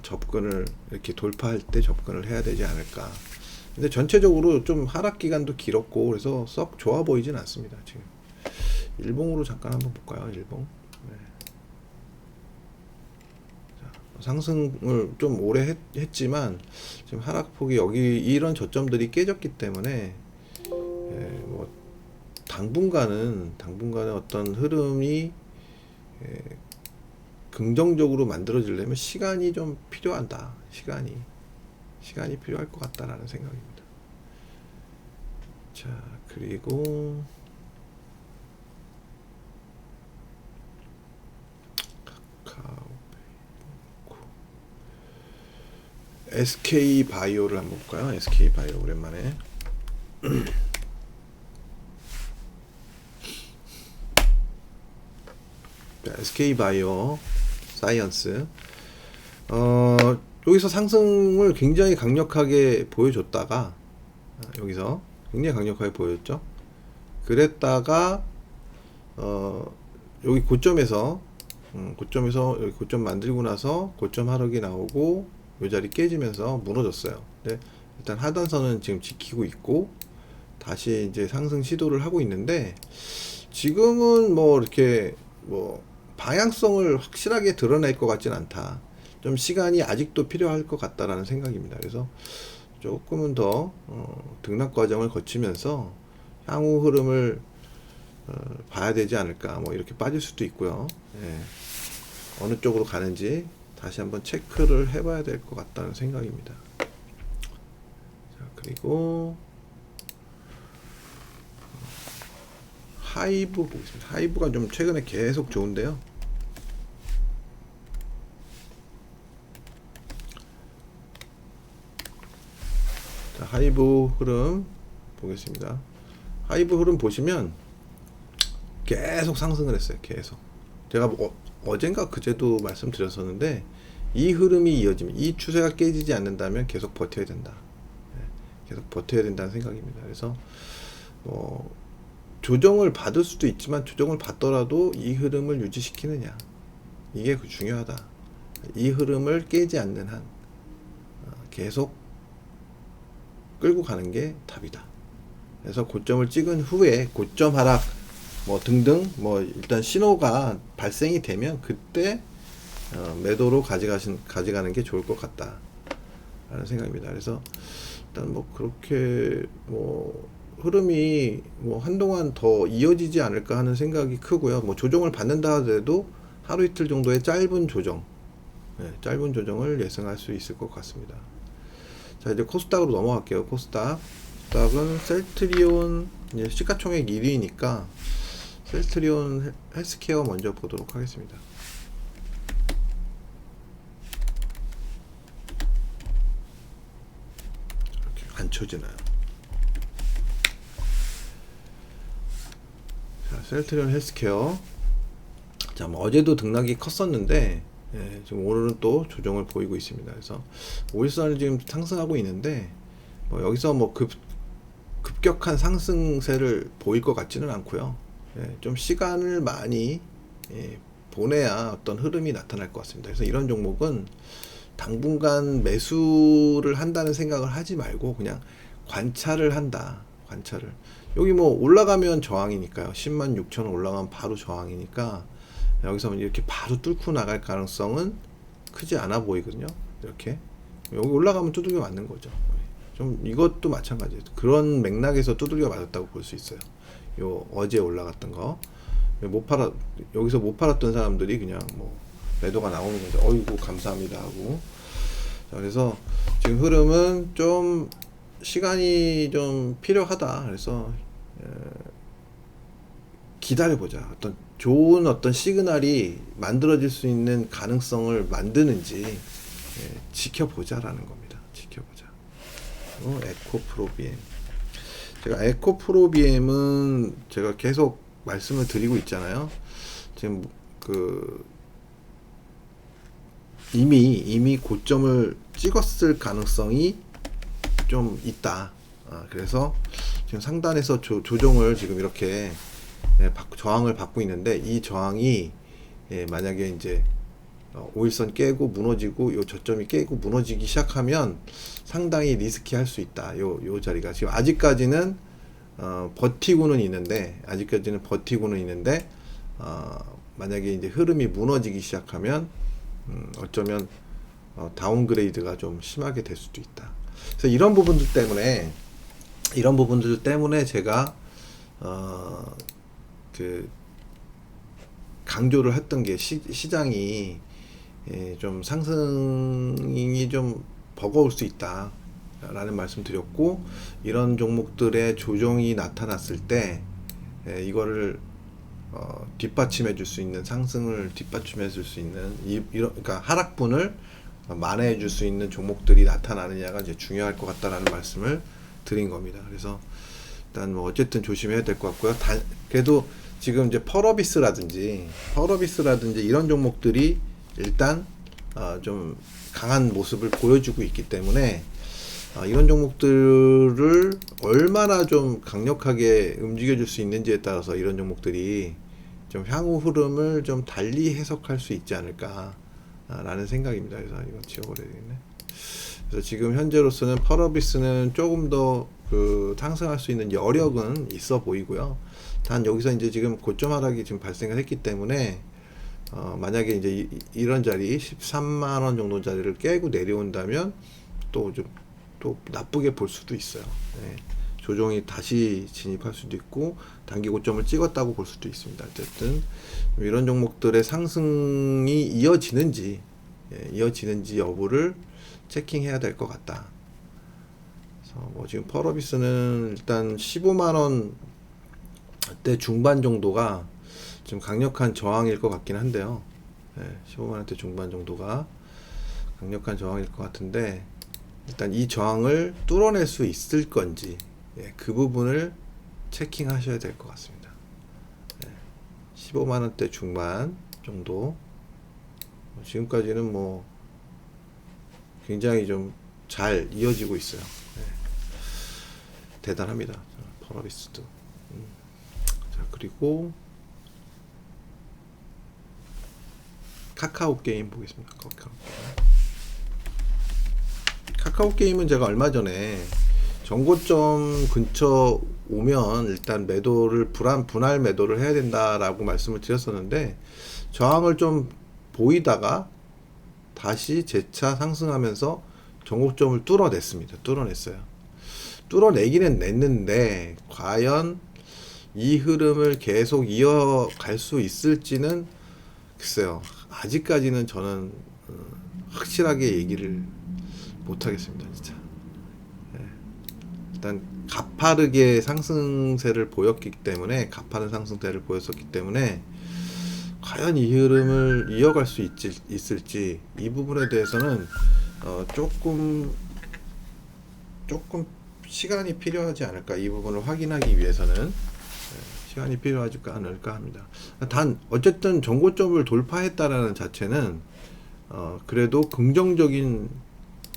접근을 이렇게 돌파할 때 접근을 해야 되지 않을까. 근데 전체적으로 좀 하락 기간도 길었고 그래서 썩 좋아 보이진 않습니다. 지금 일봉으로 잠깐 한번 볼까요? 일봉. 네. 자, 상승을 좀 오래 했지만 지금 하락폭이 여기 이런 저점들이 깨졌기 때문에 뭐 당분간은 어떤 흐름이 긍정적으로 만들어지려면 시간이 좀 필요하다. 시간이 필요할 것 같다라는 생각입니다. 자, 그리고 SK 바이오를 한번 볼까요? SK 바이오 오랜만에. 자, SK 바이오 사이언스. 여기서 상승을 굉장히 강력하게 보여줬다가 여기서 굉장히 강력하게 보여줬죠. 그랬다가 여기 고점에서 여기 고점 만들고 나서 고점 하락이 나오고 요 자리 깨지면서 무너졌어요. 근데 일단 하단선은 지금 지키고 있고 다시 이제 상승 시도를 하고 있는데 지금은 뭐 이렇게 뭐 방향성을 확실하게 드러낼 것 같진 않다. 좀 시간이 아직도 필요할 것 같다라는 생각입니다. 그래서 조금은 더 등락 과정을 거치면서 향후 흐름을 봐야 되지 않을까. 뭐 이렇게 빠질 수도 있고요. 예. 어느 쪽으로 가는지 다시 한번 체크를 해봐야 될 것 같다는 생각입니다. 자, 그리고 하이브 보겠습니다. 하이브가 좀 최근에 계속 좋은데요. 자, 하이브 흐름 보겠습니다. 하이브 흐름 보시면 계속 상승을 했어요. 계속. 제가 어젠가 그제도 말씀드렸었는데 이 흐름이 이어지면, 이 추세가 깨지지 않는다면 계속 버텨야 된다. 계속 버텨야 된다는 생각입니다. 그래서 조정을 받을 수도 있지만 조정을 받더라도 이 흐름을 유지시키느냐, 이게 중요하다. 이 흐름을 깨지 않는 한 계속 끌고 가는 게 답이다. 그래서 고점을 찍은 후에 고점 하락 뭐 등등 뭐 일단 신호가 발생이 되면 그때 매도로 가져가는 게 좋을 것 같다 라는 생각입니다. 그래서 일단 뭐 그렇게 뭐 흐름이 뭐 한동안 더 이어지지 않을까 하는 생각이 크고요. 뭐 조정을 받는다 하더라도 하루 이틀 정도의 짧은 조정을 예상할 수 있을 것 같습니다. 자, 이제 코스닥으로 넘어갈게요. 코스닥은 셀트리온 시가총액 1위니까 셀트리온 헬스케어 먼저 보도록 하겠습니다. 이렇게 안 쳐지나요? 자, 셀트리온 헬스케어. 자, 뭐 어제도 등락이 컸었는데 지금 오늘은 또 조정을 보이고 있습니다. 그래서 5일선을 지금 상승하고 있는데 뭐 여기서 뭐 급격한 상승세를 보일 것 같지는 않고요. 좀 시간을 많이 보내야 어떤 흐름이 나타날 것 같습니다. 그래서 이런 종목은 당분간 매수를 한다는 생각을 하지 말고 그냥 관찰을 한다. 관찰을. 여기 뭐 올라가면 저항이니까요. 106,000원 올라가면 바로 저항이니까 여기서 이렇게 바로 뚫고 나갈 가능성은 크지 않아 보이거든요. 이렇게 여기 올라가면 두들겨 맞는 거죠. 좀 이것도 마찬가지예요. 그런 맥락에서 두들겨 맞았다고 볼 수 있어요. 요 어제 올라갔던 거 여기서 못 팔았던 사람들이 그냥 뭐 매도가 나오는 거죠. 어이구 감사합니다 하고. 자, 그래서 지금 흐름은 좀 시간이 좀 필요하다. 그래서 기다려보자. 어떤 좋은 어떤 시그널이 만들어질 수 있는 가능성을 만드는지 지켜보자라는 겁니다. 지켜보자. 에코프로비엠. 제가 에코프로비엠은 제가 계속 말씀을 드리고 있잖아요. 지금 이미 고점을 찍었을 가능성이 좀 있다. 그래서 지금 상단에서 조정을 지금 이렇게 저항을 받고 있는데, 이 저항이 만약에 이제 5일선 깨고 무너지고 요 저점이 깨고 무너지기 시작하면 상당히 리스키할 수 있다. 요 자리가 지금 아직까지는 버티고는 있는데, 만약에 이제 흐름이 무너지기 시작하면 어쩌면 다운그레이드가 좀 심하게 될 수도 있다. 그래서 이런 부분들 때문에 제가 강조를 했던 게, 시장이 좀 상승이 좀 버거울 수 있다 라는 말씀 드렸고, 이런 종목들의 조정이 나타났을 때 이거를 뒷받침해 줄 수 있는, 상승을 뒷받침해 줄 수 있는 그러니까 하락분을 만회해 줄 수 있는 종목들이 나타나느냐가 이제 중요할 것 같다라는 말씀을 드린 겁니다. 그래서 일단 뭐 어쨌든 조심해야 될 것 같고요. 그래도 지금 이제 펄어비스라든지 이런 종목들이 일단 좀 강한 모습을 보여주고 있기 때문에 이런 종목들을 얼마나 좀 강력하게 움직여줄 수 있는지에 따라서 이런 종목들이 좀 향후 흐름을 좀 달리 해석할 수 있지 않을까 라는 생각입니다. 그래서 이거 지워버려야 되겠네. 그래서 지금 현재로서는 펄어비스는 조금 더 상승할 수 있는 여력은 있어 보이고요. 단 여기서 이제 지금 고점 하락이 지금 발생을 했기 때문에 만약에 이제 이런 자리 13만원 정도 자리를 깨고 내려온다면 또 나쁘게 볼 수도 있어요. 네. 조정이 다시 진입할 수도 있고 단기 고점을 찍었다고 볼 수도 있습니다. 어쨌든 이런 종목들의 상승이 이어지는지 여부를 체킹해야 될 것 같다. 그래서 뭐 지금 펄어비스는 일단 15만원 대 중반 정도가 좀 강력한 저항일 것 같긴 한데요. 15만원대 중반 정도가 강력한 저항일 것 같은데, 일단 이 저항을 뚫어낼 수 있을 건지 그 부분을 체킹하셔야 될 것 같습니다. 15만원대 중반 정도, 지금까지는 뭐 굉장히 좀 잘 이어지고 있어요. 대단합니다. 펄어비스도. 자, 그리고 카카오 게임 보겠습니다. 카카오 게임은 제가 얼마 전에 전고점 근처 오면 일단 매도를 분할 매도를 해야 된다라고 말씀을 드렸었는데, 저항을 좀 보이다가 다시 재차 상승하면서 전고점을 뚫어냈어요. 뚫어내기는 냈는데 과연 이 흐름을 계속 이어갈 수 있을지는 글쎄요. 아직까지는 저는 확실하게 얘기를 못하겠습니다. 진짜. 일단 가파르게 상승세를 보였기 때문에, 과연 이 흐름을 이어갈 수 있을지, 이 부분에 대해서는 조금 시간이 필요하지 않을까. 이 부분을 확인하기 위해서는 시간이 필요하지 않을까 합니다. 단 어쨌든 전고점을 돌파했다라는 자체는 그래도 긍정적인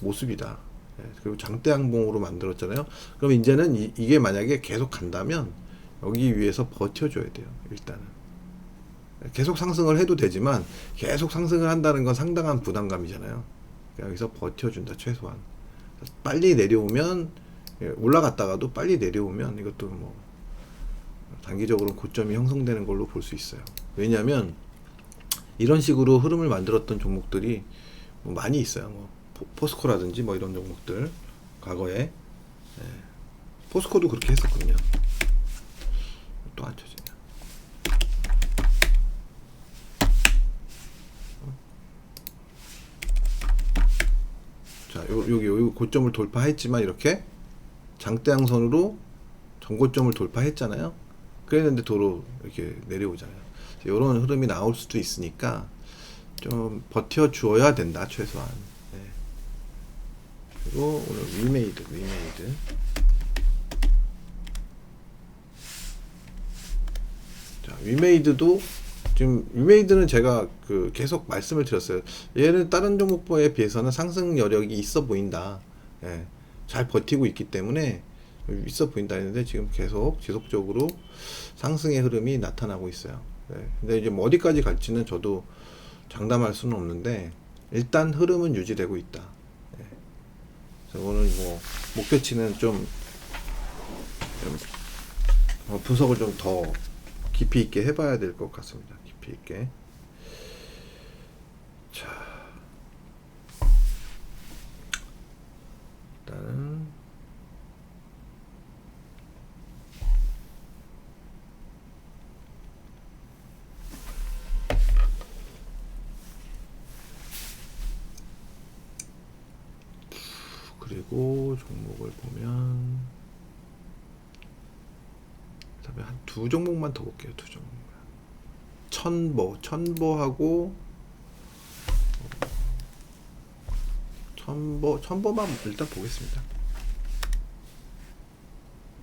모습이다. 그리고 장대 항봉으로 만들었잖아요. 그럼 이제는 이게 만약에 계속 간다면 여기 위에서 버텨줘야 돼요. 일단은 계속 상승을 해도 되지만, 계속 상승을 한다는 건 상당한 부담감이잖아요. 여기서 버텨준다. 최소한 빨리 내려오면, 올라갔다가도 빨리 내려오면 이것도 뭐 단기적으로 고점이 형성되는 걸로 볼 수 있어요. 왜냐하면 이런 식으로 흐름을 만들었던 종목들이 뭐 많이 있어요. 뭐 포스코라든지 뭐 이런 종목들, 과거에 포스코도 그렇게 했었거든요. 또 안 쳐지냐. 여기 고점을 돌파했지만 이렇게 장대양선으로 전고점을 돌파했잖아요. 그랬는데 도로 이렇게 내려오잖아요. 이런 흐름이 나올 수도 있으니까 좀 버텨 주어야 된다, 최소한. 네. 그리고 오늘 위메이드. 자, 위메이드도 지금 위메이드는 제가 계속 말씀을 드렸어요. 얘는 다른 종목에 비해서는 상승 여력이 있어 보인다. 예, 잘 버티고 있기 때문에 있어 보인다 했는데 지금 계속 지속적으로 상승의 흐름이 나타나고 있어요. 예, 근데 이제 뭐 어디까지 갈지는 저도 장담할 수는 없는데 일단 흐름은 유지되고 있다. 예, 그래서 오늘 뭐 목표치는 좀 분석을 좀 더 깊이 있게 해봐야 될 것 같습니다. 깊이 있게. 자, 일단은 그리고 종목을 보면 그다음에 한 두 종목만 더 볼게요. 두 종목. 천보하고 천보만 일단 보겠습니다.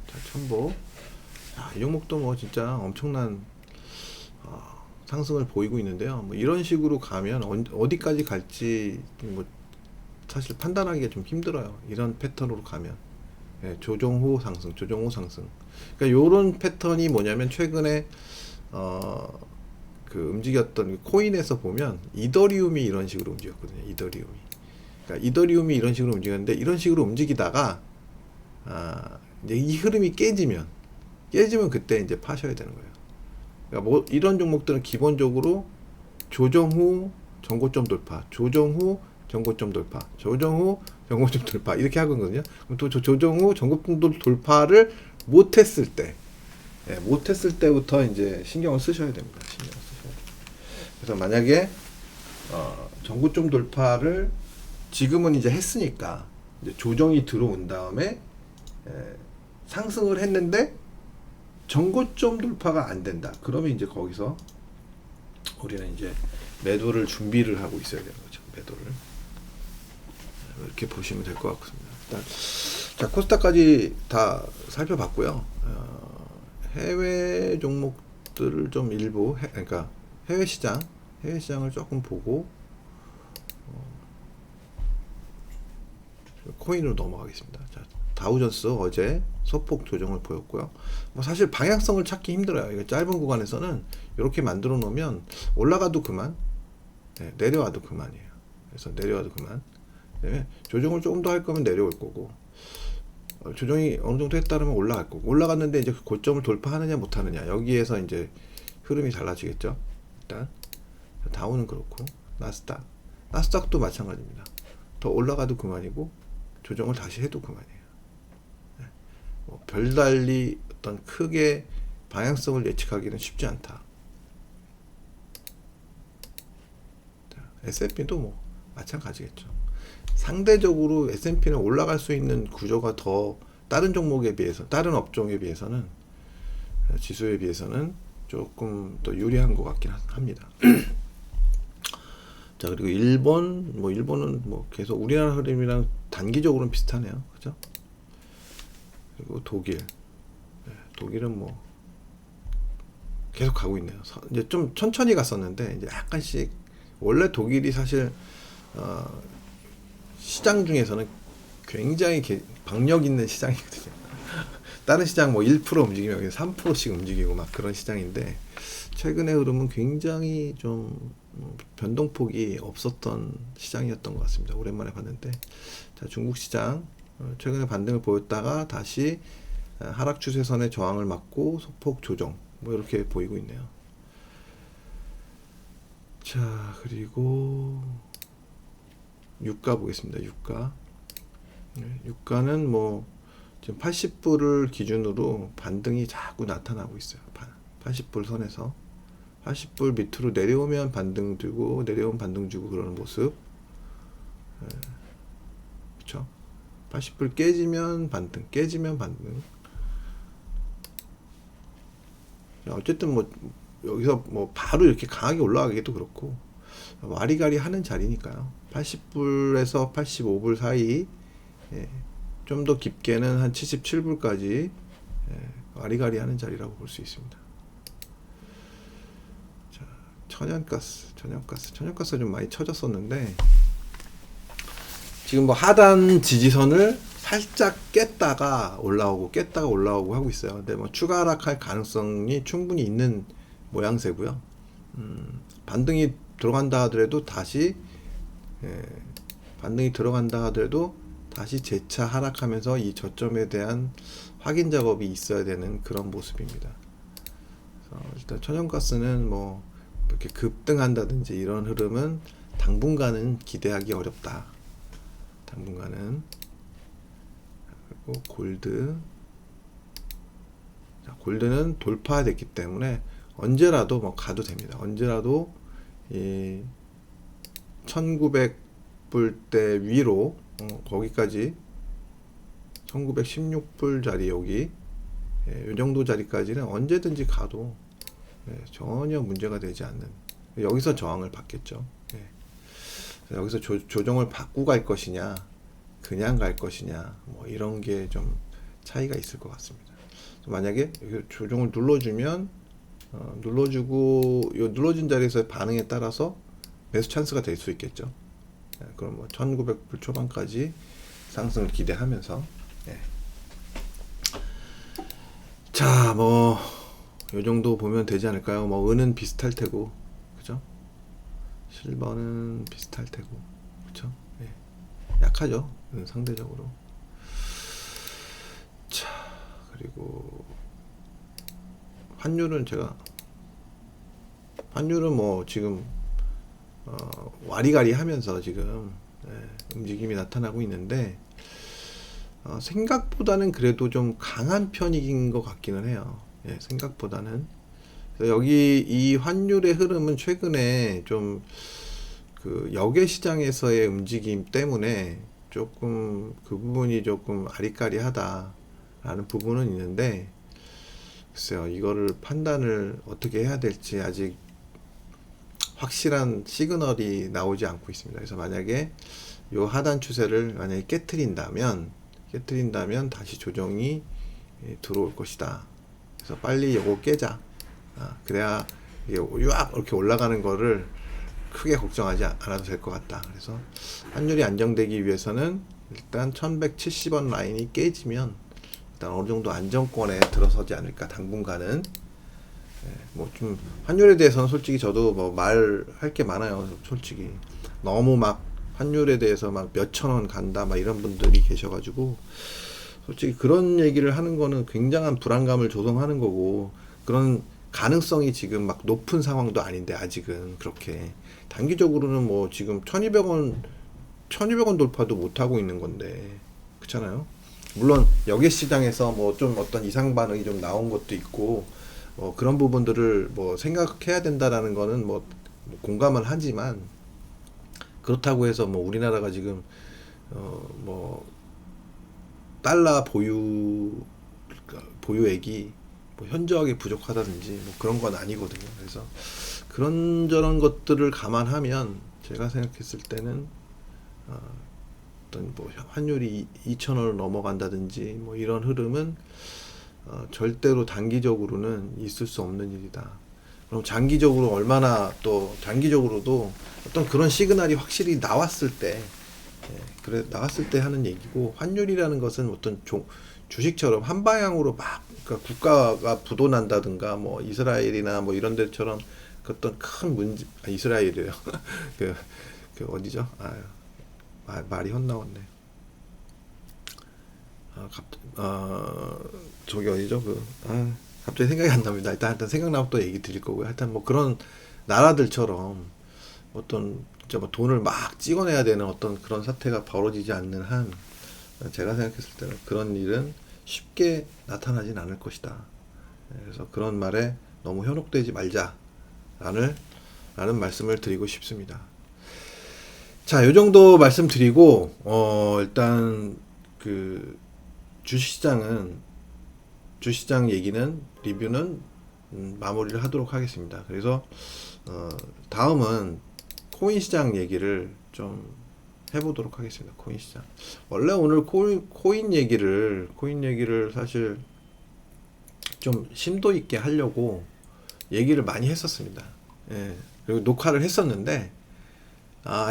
자, 천보. 자, 이 종목도 뭐 진짜 엄청난 상승을 보이고 있는데요. 뭐 이런 식으로 가면 어디까지 갈지 뭐 사실 판단하기가 좀 힘들어요. 이런 패턴으로 가면. 예, 조정 후 상승. 그러니까 요런 패턴이 뭐냐면 최근에 움직였던 코인에서 보면 이더리움이 이런 식으로 움직였거든요. 그러니까 이더리움이 이런 식으로 움직였는데 이런 식으로 움직이다가 이제 이 흐름이 깨지면 그때 이제 파셔야 되는 거예요. 그러니까 뭐 이런 종목들은 기본적으로 조정 후 전고점 돌파, 조정 후 전고점 돌파, 조정 후 전고점 돌파 이렇게 하거든요. 그럼 또 조정 후 전고점 돌파를 못했을 때부터 이제 신경을 쓰셔야 됩니다. 그래서 만약에 전고점 돌파를 지금은 이제 했으니까 이제 조정이 들어온 다음에 상승을 했는데 전고점 돌파가 안 된다. 그러면 이제 거기서 우리는 이제 매도를 준비를 하고 있어야 되는 거죠. 매도를. 이렇게 보시면 될 것 같습니다. 일단 자, 코스닥까지 다 살펴봤고요. 해외 종목들을 좀 일부 그러니까 해외 시장을 조금 보고 코인으로 넘어가겠습니다. 자, 다우존스 어제 소폭 조정을 보였고요. 뭐 사실 방향성을 찾기 힘들어요. 이거 짧은 구간에서는 이렇게 만들어 놓으면 올라가도 그만, 내려와도 그만이에요. 그래서 내려와도 그만. 조정을 조금 더 할 거면 내려올 거고, 조정이 어느 정도 했다면 올라갈 거고, 올라갔는데 이제 그 고점을 돌파하느냐 못하느냐, 여기에서 이제 흐름이 달라지겠죠. 일단 다우는 그렇고, 나스닥도 마찬가지입니다. 더 올라가도 그만이고 조정을 다시 해도 그만이에요. 뭐 별달리 어떤 크게 방향성을 예측하기는 쉽지 않다. S&P도 뭐 마찬가지겠죠. 상대적으로 S&P는 올라갈 수 있는 구조가 더 다른 종목에 비해서, 다른 업종에 비해서는, 지수에 비해서는 조금 더 유리한 것 같긴 합니다. 자, 그리고 일본은 뭐 계속 우리나라 흐름이랑 단기적으로는 비슷하네요. 그죠? 그리고 독일은 뭐 계속 가고 있네요. 이제 좀 천천히 갔었는데 이제 약간씩, 원래 독일이 사실 시장 중에서는 굉장히 박력 있는 시장이거든요. 다른 시장 뭐 1% 움직이면 여기 3%씩 움직이고 막 그런 시장인데, 최근의 흐름은 굉장히 좀 변동폭이 없었던 시장이었던 것 같습니다. 오랜만에 봤는데, 자, 중국 시장 최근에 반등을 보였다가 다시 하락 추세선의 저항을 맞고 소폭 조정, 뭐 이렇게 보이고 있네요. 자, 그리고 유가 보겠습니다. 유가는 뭐 지금 80불을 기준으로 반등이 자꾸 나타나고 있어요. 80불 선에서 80불 밑으로 내려오면 반등 주고, 내려오면 반등 주고 그러는 모습. 그쵸? 80불 깨지면 반등, 깨지면 반등. 어쨌든 뭐 여기서 뭐 바로 이렇게 강하게 올라가기도 그렇고 와리가리 하는 자리니까요. 80불에서 85불 사이, 예, 좀 더 깊게는 한 77불까지 와리가리 하는 자리라고 볼 수 있습니다. 자, 천연가스가 좀 많이 쳐졌었는데 지금 뭐 하단 지지선을 살짝 깼다가 올라오고 하고 있어요. 근데 뭐 추가 하락할 가능성이 충분히 있는 모양새고요. 반등이 들어간다 하더라도 다시 재차 하락하면서 이 저점에 대한 확인 작업이 있어야 되는 그런 모습입니다. 그래서 일단 천연가스는 뭐 이렇게 급등한다든지 이런 흐름은 당분간은 기대하기 어렵다. 당분간은. 그리고 골드는 돌파됐기 때문에 언제라도 뭐 가도 됩니다. 언제라도 이 1900불대 위로 거기까지 1916불 자리 여기 이 정도 자리까지는 언제든지 가도 전혀 문제가 되지 않는, 여기서 저항을 받겠죠. 여기서 조정을 받고 갈 것이냐 그냥 갈 것이냐 뭐 이런 게 좀 차이가 있을 것 같습니다. 만약에 조정을 눌러주면 눌러진 자리에서 반응에 따라서 매수 찬스가 될 수 있겠죠. 그럼 뭐 1900불 초반까지 상승을 기대하면서 자, 뭐 요 정도 보면 되지 않을까요? 뭐 은은 비슷할 테고, 그죠? 실버는 비슷할 테고, 그쵸? 약하죠, 상대적으로. 자, 그리고 환율은 뭐 지금 와리가리 하면서 지금 움직임이 나타나고 있는데 생각보다는 그래도 좀 강한 편인 것 같기는 해요. 생각보다는. 여기 이 환율의 흐름은 최근에 좀 그 역외 시장에서의 움직임 때문에 조금 그 부분이 조금 아리까리하다라는 부분은 있는데, 글쎄요, 이거를 판단을 어떻게 해야 될지 아직 확실한 시그널이 나오지 않고 있습니다. 그래서 만약에 요 하단 추세를 만약에 깨트린다면 다시 조정이 들어올 것이다. 그래서 빨리 요거 깨자. 그래야 이렇게 올라가는 거를 크게 걱정하지 않아도 될 것 같다. 그래서 환율이 안정되기 위해서는 일단 1170원 라인이 깨지면 일단 어느 정도 안정권에 들어서지 않을까, 당분간은. 뭐 좀 환율에 대해서는 솔직히 저도 뭐 말할 게 많아요. 솔직히 너무 막 환율에 대해서 막 몇천 원 간다 막 이런 분들이 계셔가지고 솔직히 그런 얘기를 하는 거는 굉장한 불안감을 조성하는 거고, 그런 가능성이 지금 막 높은 상황도 아닌데 아직은 그렇게 단기적으로는 뭐 지금 1200원 돌파도 못 하고 있는 건데, 그렇잖아요. 물론 역외 시장에서 뭐 좀 어떤 이상 반응이 좀 나온 것도 있고 그런 부분들을 뭐 생각해야 된다라는 거는 뭐 공감은 하지만, 그렇다고 해서 뭐 우리나라가 지금 뭐 달러 보유액이 뭐 현저하게 부족하다든지 뭐 그런 건 아니거든요. 그래서 그런저런 것들을 감안하면 제가 생각했을 때는 어떤 뭐 환율이 2,000원을 넘어간다든지 뭐 이런 흐름은 절대로 단기적으로는 있을 수 없는 일이다. 그럼 장기적으로도 어떤 그런 시그널이 확실히 나왔을 때, 나왔을 때 하는 얘기고, 환율이라는 것은 어떤 주식처럼 한 방향으로 막, 그러니까 국가가 부도난다든가 뭐 이스라엘이나 뭐 이런 데처럼 그 어떤 큰 문제, 이스라엘이래요. 그 어디죠? 말이 헛나왔네. 저기 어디죠? 갑자기 생각이 안 납니다. 일단 생각나면 또 얘기 드릴 거고요. 하여튼 뭐 그런 나라들처럼 어떤 진짜 뭐 돈을 막 찍어내야 되는 어떤 그런 사태가 벌어지지 않는 한, 제가 생각했을 때는 그런 일은 쉽게 나타나진 않을 것이다. 그래서 그런 말에 너무 현혹되지 말자라는 말씀을 드리고 싶습니다. 자, 요 정도 말씀드리고, 일단, 그, 주식시장은, 주식시장 얘기는, 리뷰는, 마무리를 하도록 하겠습니다. 그래서, 다음은, 코인 시장 얘기를 좀 해보도록 하겠습니다. 코인 시장. 원래 오늘 코인 얘기를 사실 좀 심도 있게 하려고 얘기를 많이 했었습니다. 예. 그리고 녹화를 했었는데,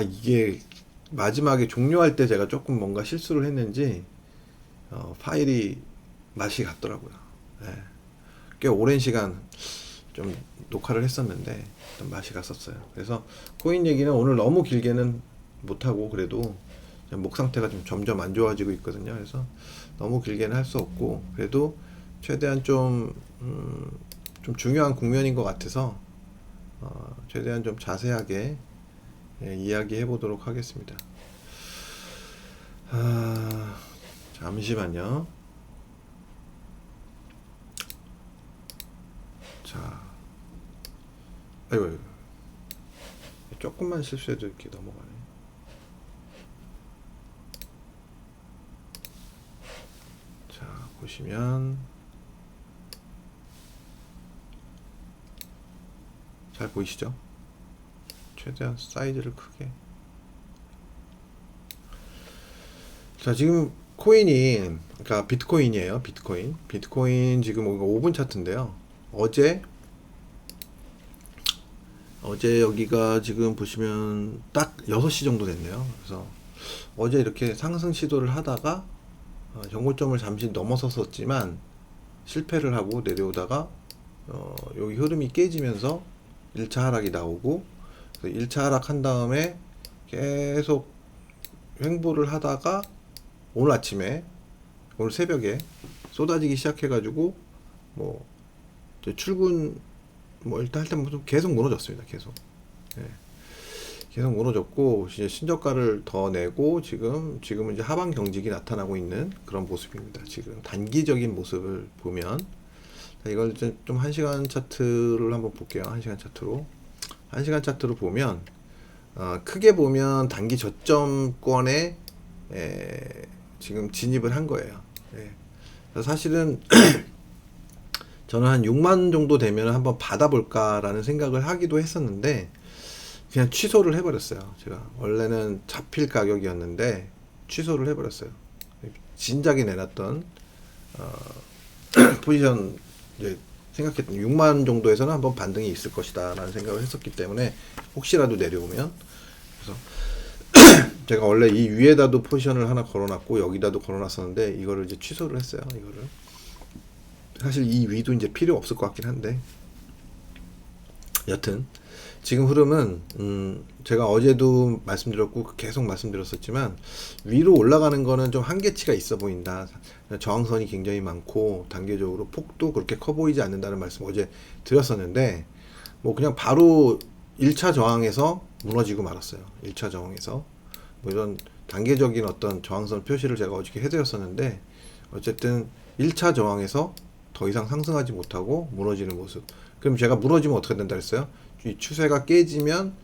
이게 마지막에 종료할 때 제가 조금 뭔가 실수를 했는지 파일이 맛이 갔더라고요. 예. 꽤 오랜 시간 좀 녹화를 했었는데 좀 맛이 갔었어요. 그래서 코인 얘기는 오늘 너무 길게는 못하고, 그래도 목 상태가 좀 점점 안 좋아지고 있거든요. 그래서 너무 길게는 할 수 없고, 그래도 최대한 좀 중요한 국면인 것 같아서 최대한 좀 자세하게 이야기해 보도록 하겠습니다. 잠시만요. 자, 아이고, 조금만 실수해도 이렇게 넘어가네. 자, 보시면 잘 보이시죠? 최대한 사이즈를 크게. 자, 지금 코인이, 그러니까 비트코인이에요. 비트코인 지금 5분 차트인데요. 어제 여기가 지금 보시면 딱 6시 정도 됐네요. 그래서 어제 이렇게 상승 시도를 하다가 정고점을 잠시 넘어섰었지만 실패를 하고 내려오다가 여기 흐름이 깨지면서 1차 하락이 나오고, 1차 하락한 다음에 계속 횡보를 하다가 오늘 새벽에 쏟아지기 시작해가지고 뭐 출근 일단 할 때 계속 무너졌습니다. 계속. 예. 계속 무너졌고, 이제 신저가를 더 내고 지금은 이제 하방 경직이 나타나고 있는 그런 모습입니다. 지금 단기적인 모습을 보면, 이걸 좀 1시간 차트를 한번 볼게요. 1시간 차트로 보면 크게 보면 단기 저점권에 지금 진입을 한 거예요. 예. 사실은 저는 한 6만 정도 되면 한번 받아볼까라는 생각을 하기도 했었는데 그냥 취소를 해버렸어요. 제가 원래는 잡힐 가격이었는데 취소를 해버렸어요. 진작에 내놨던 포지션, 이제 생각했던 6만 정도에서는 한번 반등이 있을 것이다 라는 생각을 했었기 때문에, 혹시라도 내려오면. 그래서 제가 원래 이 위에다도 포지션을 하나 걸어놨고 여기다도 걸어놨었는데 이거를 이제 취소를 했어요. 이거를 사실 이 위도 이제 필요 없을 것 같긴 한데, 여튼 지금 흐름은 제가 어제도 말씀드렸고 계속 말씀드렸었지만, 위로 올라가는 거는 좀 한계치가 있어 보인다. 저항선이 굉장히 많고 단계적으로 폭도 그렇게 커 보이지 않는다는 말씀 어제 드렸었는데, 뭐 그냥 바로 1차 저항에서 무너지고 말았어요. 1차 저항에서 뭐 이런 단계적인 어떤 저항선 표시를 제가 어저께 해드렸었는데, 어쨌든 1차 저항에서 더 이상 상승하지 못하고 무너지는 모습. 그럼 제가 무너지면 어떻게 된다 했어요? 이 추세가 깨지면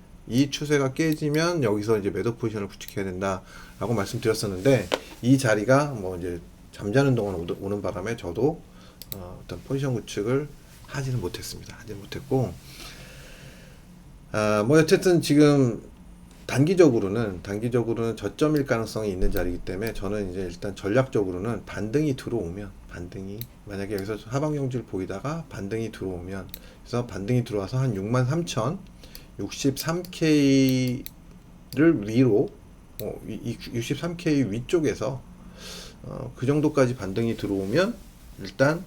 여기서 이제 매도 포지션을 구축해야 된다라고 말씀드렸었는데, 이 자리가 뭐 이제 잠자는 동안 오는 바람에 저도 어떤 포지션 구축을 하지는 못했습니다. 못했고, 뭐 어쨌든 지금 단기적으로는 저점일 가능성이 있는 자리이기 때문에, 저는 이제 일단 전략적으로는 반등이 만약에 여기서 하방 경지를 보이다가 반등이 들어오면, 그래서 반등이 들어와서 한 63K를 위로, 63K 위쪽에서 그 정도까지 반등이 들어오면 일단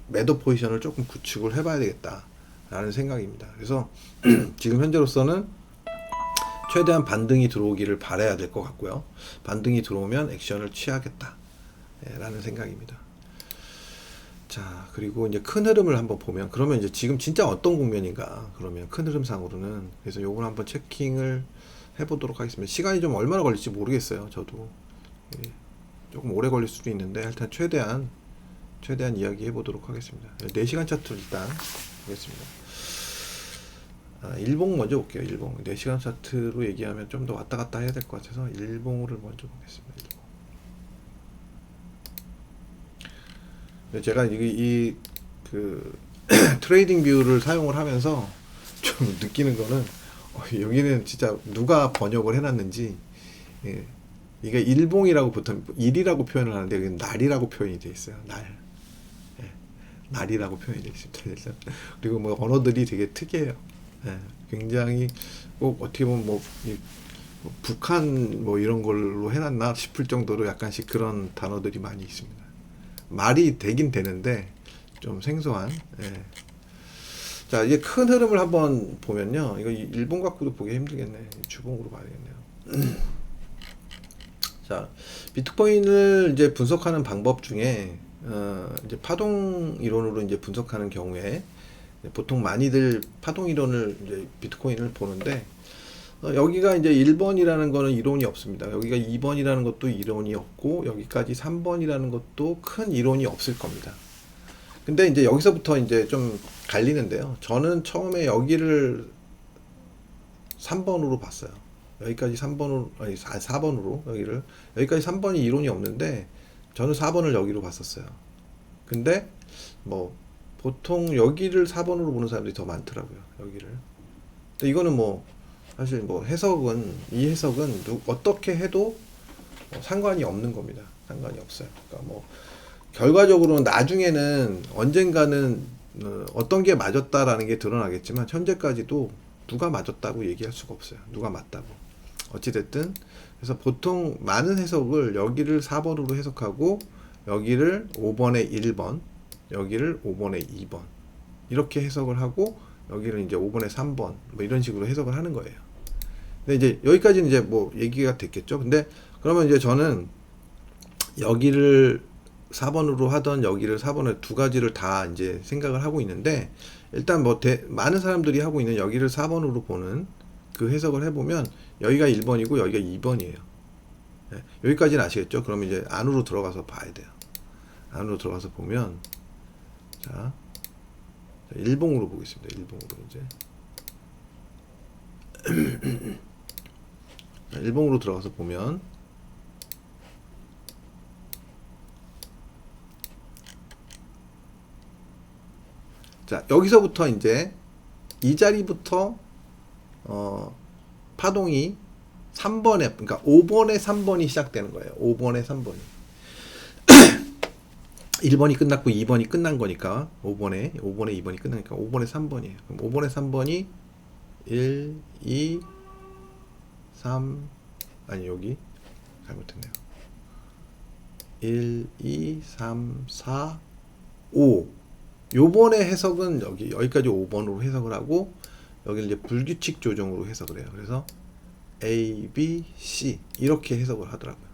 매도 포지션을 조금 구축을 해봐야 되겠다 라는 생각입니다. 그래서 지금 현재로서는 최대한 반등이 들어오기를 바라야 될 것 같고요. 반등이 들어오면 액션을 취하겠다 라는 생각입니다. 자, 그리고 이제 큰 흐름을 한번 보면, 그러면 이제 지금 진짜 어떤 국면인가, 그러면 큰 흐름상으로는. 그래서 요걸 한번 체킹을 해보도록 하겠습니다. 시간이 좀 얼마나 걸릴지 모르겠어요. 저도 조금 오래 걸릴 수도 있는데, 일단 최대한 이야기 해보도록 하겠습니다. 4시간 차트 일단 보겠습니다. 일봉 먼저 볼게요. 일봉 4시간 차트로 얘기하면 좀 더 왔다 갔다 해야 될 것 같아서 일봉을 먼저 보겠습니다. 일봉. 근데 제가 그 트레이딩 뷰를 사용을 하면서 좀 느끼는 거는 여기는 진짜 누가 번역을 해놨는지, 예, 이게 일봉이라고 보통 일이라고 표현을 하는데 여기는 날이라고 표현이 되어 있어요. 날. 예, 날이라고 표현이 되어 있습니다. 그리고 뭐 언어들이 되게 특이해요. 예, 굉장히 꼭 어떻게 보면 뭐 북한 뭐 이런 걸로 해놨나 싶을 정도로 약간씩 그런 단어들이 많이 있습니다. 말이 되긴 되는데 좀 생소한. 예. 자, 이제 큰 흐름을 한번 보면요. 이거 일본 갖고도 보기 힘들겠네. 주봉으로 봐야겠네요. 자, 비트코인을 이제 분석하는 방법 중에 이제 파동 이론으로 이제 분석하는 경우에 보통 많이들 파동 이론을 이제 비트코인을 보는데, 여기가 이제 1번이라는 거는 이론이 없습니다. 여기가 2번이라는 것도 이론이 없고 여기까지 3번이라는 것도 큰 이론이 없을 겁니다. 근데 이제 여기서부터 이제 좀 갈리는데요. 저는 처음에 여기를 3번으로 봤어요. 여기까지 3번으로, 아니 4번으로 여기까지 3번이 이론이 없는데 저는 4번을 여기로 봤었어요. 근데 뭐 보통 여기를 4번으로 보는 사람들이 더 많더라고요. 여기를. 근데 이거는 뭐 사실 뭐 이 해석은 어떻게 해도 상관이 없는 겁니다. 상관이 없어요. 그러니까 뭐 결과적으로는 나중에는 언젠가는 어떤 게 맞았다라는 게 드러나겠지만 현재까지도 누가 맞았다고 얘기할 수가 없어요. 누가 맞다고. 어찌됐든 그래서 보통 많은 해석을 여기를 4번으로 해석하고 여기를 5번에 1번, 여기를 5번에 2번 이렇게 해석을 하고 여기를 이제 5번에 3번 뭐 이런 식으로 해석을 하는 거예요. 근데 이제 여기까지는 이제 뭐 얘기가 됐겠죠. 근데 그러면 이제 저는 여기를 4번으로 하던 여기를 4번을 두 가지를 다 이제 생각을 하고 있는데, 일단 뭐 많은 사람들이 하고 있는 여기를 4번으로 보는 그 해석을 해보면 여기가 1번이고 여기가 2번이에요. 네, 여기까지는 아시겠죠? 그럼 이제 안으로 들어가서 봐야 돼요. 안으로 들어가서 보면, 자, 일봉으로 보겠습니다. 일봉으로 이제. 일봉으로 들어가서 보면, 자, 여기서부터 이제 이 자리부터 파동이 3번에, 그러니까 5번에 3번이 시작되는 거예요. 5번에 3번이. 1번이 끝났고 2번이 끝난 거니까 5번에 2번이 끝나니까 5번에 3번이에요. 그럼 5번에 3번이 1, 2, 3, 아니 여기 잘못했네요. 1, 2, 3, 4, 5. 요번에 해석은 여기까지 5번으로 해석을 하고 여기를 이제 불규칙 조정으로 해석을 해요. 그래서 A, B, C 이렇게 해석을 하더라고요.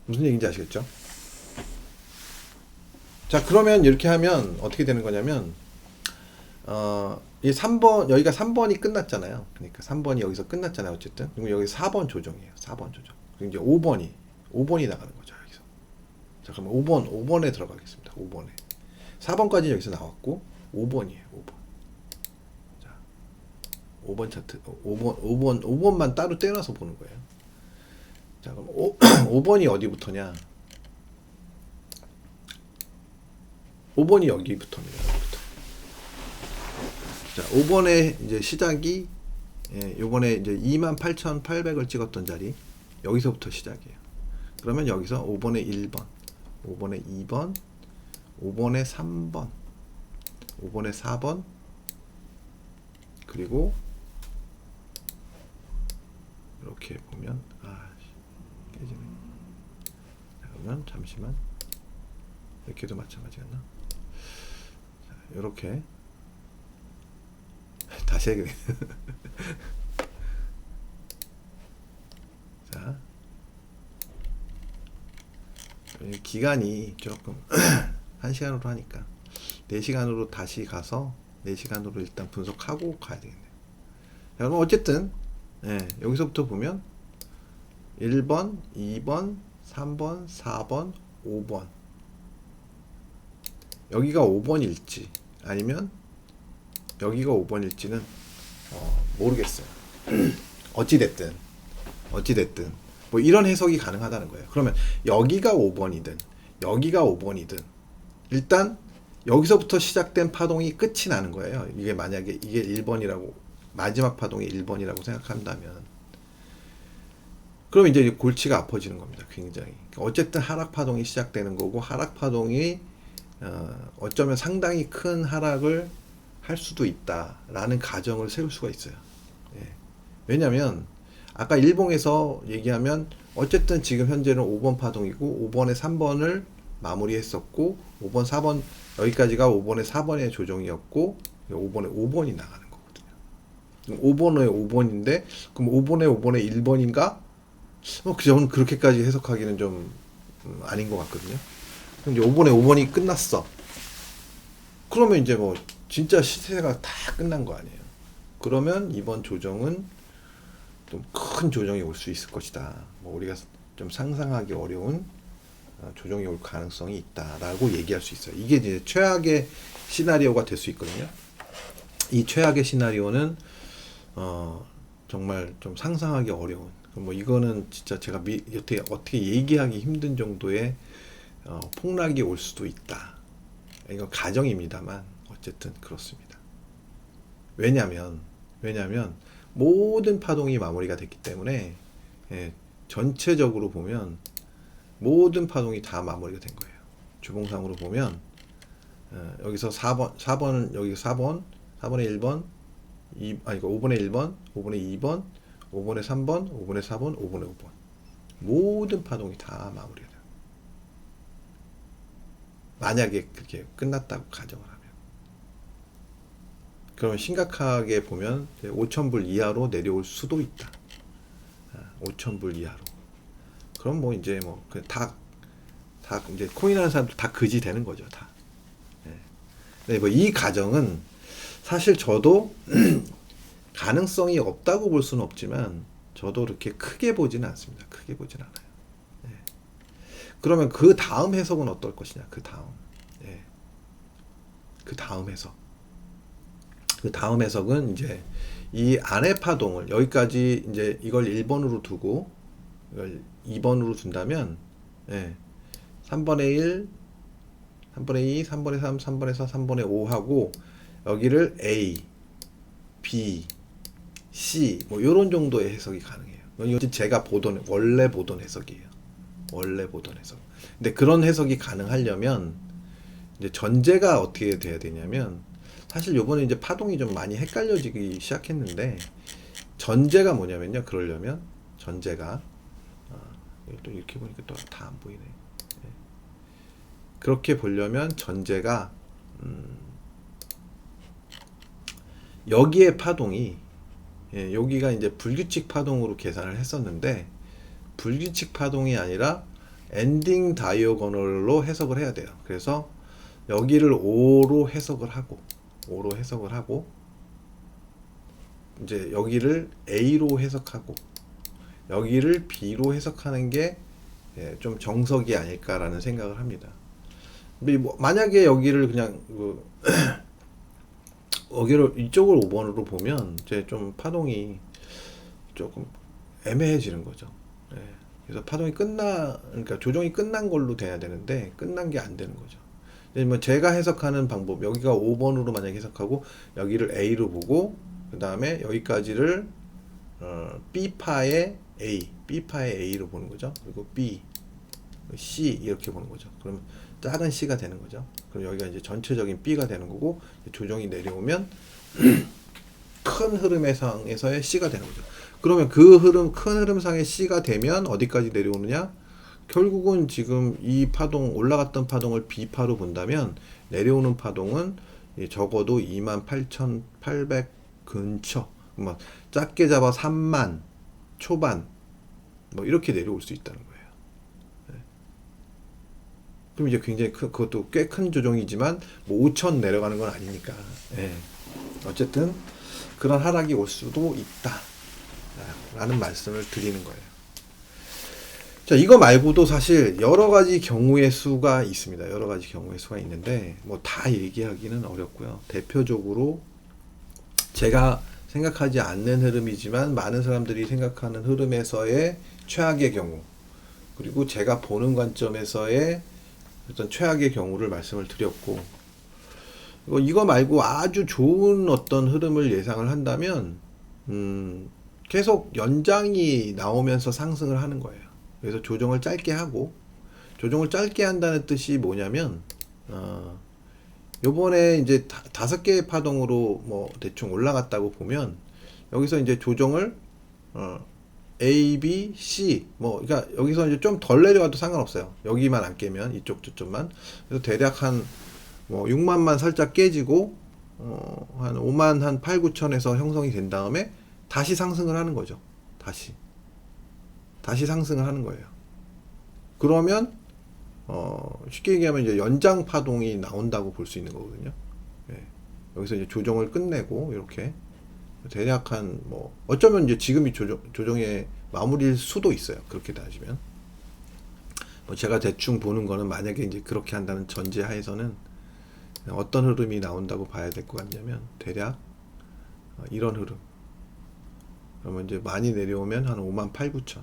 무슨 얘기인지 아시겠죠? 자, 그러면 이렇게 하면 어떻게 되는 거냐면 이 3번, 여기가 3번이 끝났잖아요. 그러니까 3번이 여기서 끝났잖아요. 어쨌든. 그리고 여기 4번 조정이에요. 4번 조정. 그리고 이제 5번이 나가는 거죠. 여기서. 자, 그러면 5번에 들어가겠습니다. 5번에. 4번까지 여기서 나왔고 5번이에요. 5번. 자, 5번 차트. 5번만 따로 떼어놔서 보는 거예요. 자, 그럼 5번이 어디부터냐? 5번이 여기부터입니다. 여기부터. 자, 5번의 이제 시작이, 요번에 이제 28,800을 찍었던 자리, 여기서부터 시작이에요. 그러면 여기서 5번에 1번, 5번에 2번, 5번에 3번, 5번에 4번, 그리고 이렇게 보면, 깨지네. 그러면 잠시만. 이렇게도 마찬가지였나? 자, 이렇게 다시 해야겠네. 자, 기간이 조금 1시간으로 하니까 4시간으로 다시 가서 4시간으로 일단 분석하고 가야 되겠네요. 자, 그럼 어쨌든 여기서부터 보면 1번, 2번, 3번, 4번, 5번. 여기가 5번일지 아니면 여기가 5번일지는 모르겠어요. 어찌됐든 뭐 이런 해석이 가능하다는 거예요. 그러면 여기가 5번이든 여기가 5번이든 일단 여기서부터 시작된 파동이 끝이 나는 거예요. 이게 만약에 이게 1번이라고 마지막 파동이 1번이라고 생각한다면 그럼 이제 골치가 아파지는 겁니다. 굉장히. 어쨌든 하락 파동이 시작되는 거고 하락 파동이 어쩌면 상당히 큰 하락을 할 수도 있다라는 가정을 세울 수가 있어요. 예. 왜냐하면 아까 일봉에서 얘기하면 어쨌든 지금 현재는 5번 파동이고 5번에 3번을 마무리했었고 5번 4번 여기까지가 5번에 4번의 조정이었고 5번에 5번이 나가는 거거든요. 5번에 5번인데 그럼 5번에 5번에 1번인가? 저는 그렇게까지 해석하기는 좀 아닌 것 같거든요. 이제 5번에 5번이 끝났어. 그러면 이제 뭐 진짜 시세가 다 끝난 거 아니에요. 그러면 이번 조정은 좀 큰 조정이 올 수 있을 것이다. 뭐 우리가 좀 상상하기 어려운 조정이 올 가능성이 있다라고 얘기할 수 있어요. 이게 이제 최악의 시나리오가 될 수 있거든요. 이 최악의 시나리오는 정말 좀 상상하기 어려운. 뭐 이거는 진짜 제가 어떻게 얘기하기 힘든 정도의 폭락이 올 수도 있다. 이건 가정입니다만 어쨌든 그렇습니다. 왜냐하면 모든 파동이 마무리가 됐기 때문에 전체적으로 보면 모든 파동이 다 마무리가 된 거예요. 주봉상으로 보면 여기서 4번 여기 4번에 1번 5번에 1번 5번에 2번 5번에 3번 5번에 4번 5번에 5번 모든 파동이 다 마무리가 돼요. 만약에 그렇게 끝났다고 가정을 하면 그러면 심각하게 보면 5,000불 이하로 내려올 수도 있다. 5,000불 이하로. 그럼 뭐 이제 뭐 다 이제 코인 하는 사람들 다 그지 되는 거죠, 다. 네, 뭐 이 가정은 사실 저도 가능성이 없다고 볼 수는 없지만 저도 그렇게 크게 보지는 않습니다. 크게 보진 않아요. 네. 그러면 그 다음 해석은 어떨 것이냐? 그 다음. 네. 그 다음 해석. 그 다음 해석은 이제 이 안의 파동을 여기까지 이제 이걸 1번으로 두고 이걸 2번으로 둔다면 3번에 1, 3번에 2, 3번에 3, 3번에 4, 3번에 5 하고 여기를 A, B, C 뭐 이런 정도의 해석이 가능해요. 이건 제가 원래 보던 해석이에요. 원래 보던 해석. 근데 그런 해석이 가능하려면 이제 전제가 어떻게 돼야 되냐면 사실 요번에 이제 파동이 좀 많이 헷갈려지기 시작했는데 전제가 뭐냐면요. 그러려면 전제가 또 이렇게 보니까 또 다 안 보이네. 그렇게 보려면 전제가 여기에 파동이 여기가 이제 불규칙 파동으로 계산을 했었는데 불규칙 파동이 아니라 엔딩 다이어고널로 해석을 해야 돼요. 그래서 여기를 O로 해석을 하고 이제 여기를 A로 해석하고 여기를 B로 해석하는 게 좀 정석이 아닐까라는 생각을 합니다. 뭐 만약에 여기를 그냥 여기를 이쪽을 5번으로 보면 이제 좀 파동이 조금 애매해지는 거죠. 그래서 파동이 그러니까 조정이 끝난 걸로 돼야 되는데 끝난 게 안 되는 거죠. 뭐 제가 해석하는 방법 여기가 5번으로 만약에 해석하고 여기를 A로 보고 그 다음에 여기까지를 B파의 A로 보는 거죠. 그리고 B, C 이렇게 보는 거죠. 그러면 작은 C가 되는 거죠. 그럼 여기가 이제 전체적인 B가 되는 거고 조정이 내려오면 큰 흐름상에서의 C가 되는 거죠. 그러면 그 큰 흐름상의 C가 되면 어디까지 내려오느냐? 결국은 지금 이 파동 올라갔던 파동을 B파로 본다면 내려오는 파동은 적어도 28,800 근처 뭐 작게 잡아 3만 초반 뭐 이렇게 내려올 수 있다는 거예요. 그럼 이제 굉장히 그것도 꽤 큰 조정이지만 뭐 5천 내려가는 건 아니니까 어쨌든 그런 하락이 올 수도 있다 라는 말씀을 드리는 거예요. 자, 이거 말고도 사실 여러 가지 경우의 수가 있습니다. 여러 가지 경우의 수가 있는데 뭐 다 얘기하기는 어렵고요. 대표적으로 제가 생각하지 않는 흐름이지만 많은 사람들이 생각하는 흐름에서의 최악의 경우, 그리고 제가 보는 관점에서의 어떤 최악의 경우를 말씀을 드렸고, 이거 말고 아주 좋은 어떤 흐름을 예상을 한다면 계속 연장이 나오면서 상승을 하는 거예요. 그래서 조정을 짧게 하고, 조정을 짧게 한다는 뜻이 뭐냐면 요번에 이제 5개의 파동으로 뭐 대충 올라갔다고 보면, 여기서 이제 조정을 A, B, C 그러니까 여기서 이제 좀 덜 내려가도 상관없어요. 여기만 안 깨면, 이쪽 저점만. 그래서 대략 한 6만만 살짝 깨지고 한 5만 한 8, 9천에서 형성이 된 다음에 다시 상승을 하는 거죠. 다시 상승을 하는 거예요. 그러면 쉽게 얘기하면 이제 연장 파동이 나온다고 볼 수 있는 거거든요. 예. 여기서 이제 조정을 끝내고 이렇게 대략 한 어쩌면 이제 지금이 조정의 마무리일 수도 있어요. 그렇게 따지면 제가 대충 보는 거는, 만약에 이제 그렇게 한다는 전제 하에서는 어떤 흐름이 나온다고 봐야 될 것 같냐면, 대략 이런 흐름. 그러면 이제 많이 내려오면 한 5만 8, 9천,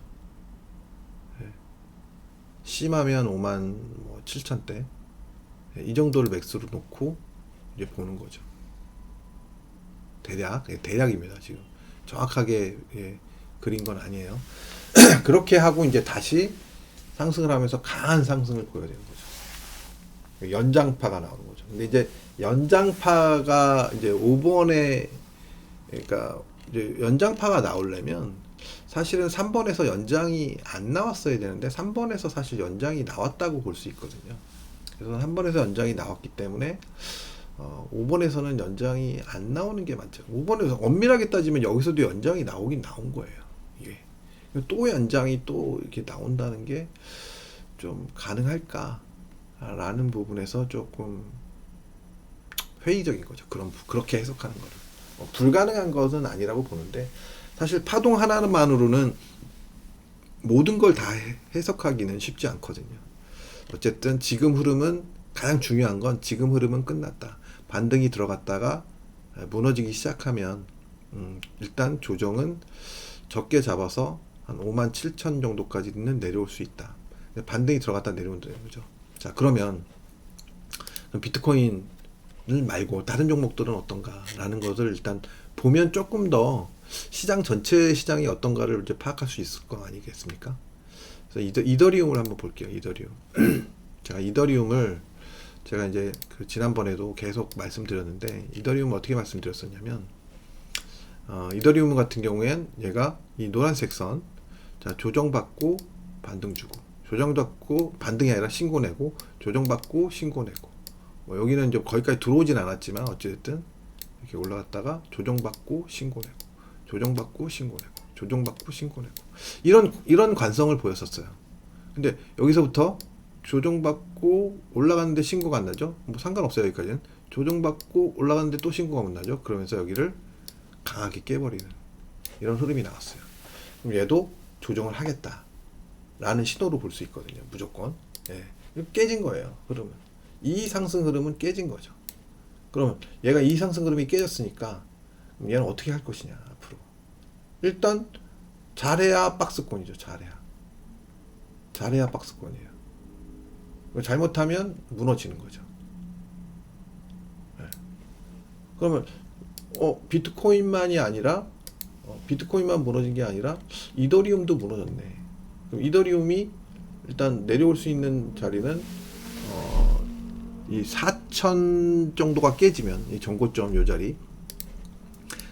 심하면 5만 7천대, 이 정도를 맥스로 놓고 이제 보는 거죠. 대략입니다. 지금 정확하게 그린 건 아니에요. 그렇게 하고 이제 다시 상승을 하면서 강한 상승을 보여야 되는 거죠. 연장파가 나오는 거죠. 근데 이제 연장파가 이제 5번에, 그러니까 이제 연장파가 나오려면 사실은 3번에서 연장이 안 나왔어야 되는데 3번에서 사실 연장이 나왔다고 볼 수 있거든요. 그래서 3번에서 연장이 나왔기 때문에 5번에서는 연장이 안 나오는 게 맞죠. 5번에서 엄밀하게 따지면 여기서도 연장이 나오긴 나온 거예요. 이게 또 연장이 또 이렇게 나온다는 게 좀 가능할까 라는 부분에서 조금 회의적인 거죠. 그렇게 해석하는 거를. 불가능한 것은 아니라고 보는데, 사실 파동 하나만으로는 모든 걸 다 해석하기는 쉽지 않거든요. 어쨌든 지금 흐름은, 가장 중요한 건 지금 흐름은 끝났다. 반등이 들어갔다가 무너지기 시작하면 일단 조정은 적게 잡아서 한 5만 7천 정도까지는 내려올 수 있다. 반등이 들어갔다 내려온다는 거죠. 자, 그러면 비트코인을 말고 다른 종목들은 어떤가 라는 것을 일단 보면 조금 더 시장 전체 시장이 어떤가를 이제 파악할 수 있을 거 아니겠습니까? 그래서 이더리움을 한번 볼게요. 이더리움. 제가 이제 지난번에도 계속 말씀드렸는데, 이더리움 어떻게 말씀드렸었냐면, 이더리움 같은 경우엔 얘가 이 노란색 선, 자, 조정받고 반등 주고, 조정받고 반등이 아니라 신고 내고, 조정받고 신고 내고, 여기는 이제 거기까지 들어오진 않았지만 어찌됐든 이렇게 올라갔다가 조정받고 신고 내고, 조정받고 신고 내고, 조정받고 신고 내고, 이런 관성을 보였었어요. 근데 여기서부터 조정받고 올라가는데 신고가 안 나죠? 상관없어요. 여기까지는 조정받고 올라가는데 또 신고가 못 나죠? 그러면서 여기를 강하게 깨버리는 이런 흐름이 나왔어요. 그럼 얘도 조정을 하겠다 라는 신호로 볼 수 있거든요. 무조건. 깨진 거예요. 흐름은. 이 상승 흐름은 깨진 거죠. 그러면 얘가 이 상승 흐름이 깨졌으니까 얘는 어떻게 할 것이냐 앞으로. 일단 잘해야 박스권이죠. 잘해야 박스권이에요. 잘못하면 무너지는 거죠. 그러면 비트코인만이 아니라 비트코인만 무너진 게 아니라 이더리움도 무너졌네. 그럼 이더리움이 일단 내려올 수 있는 자리는 이 4천 정도가 깨지면, 이 전고점 요 자리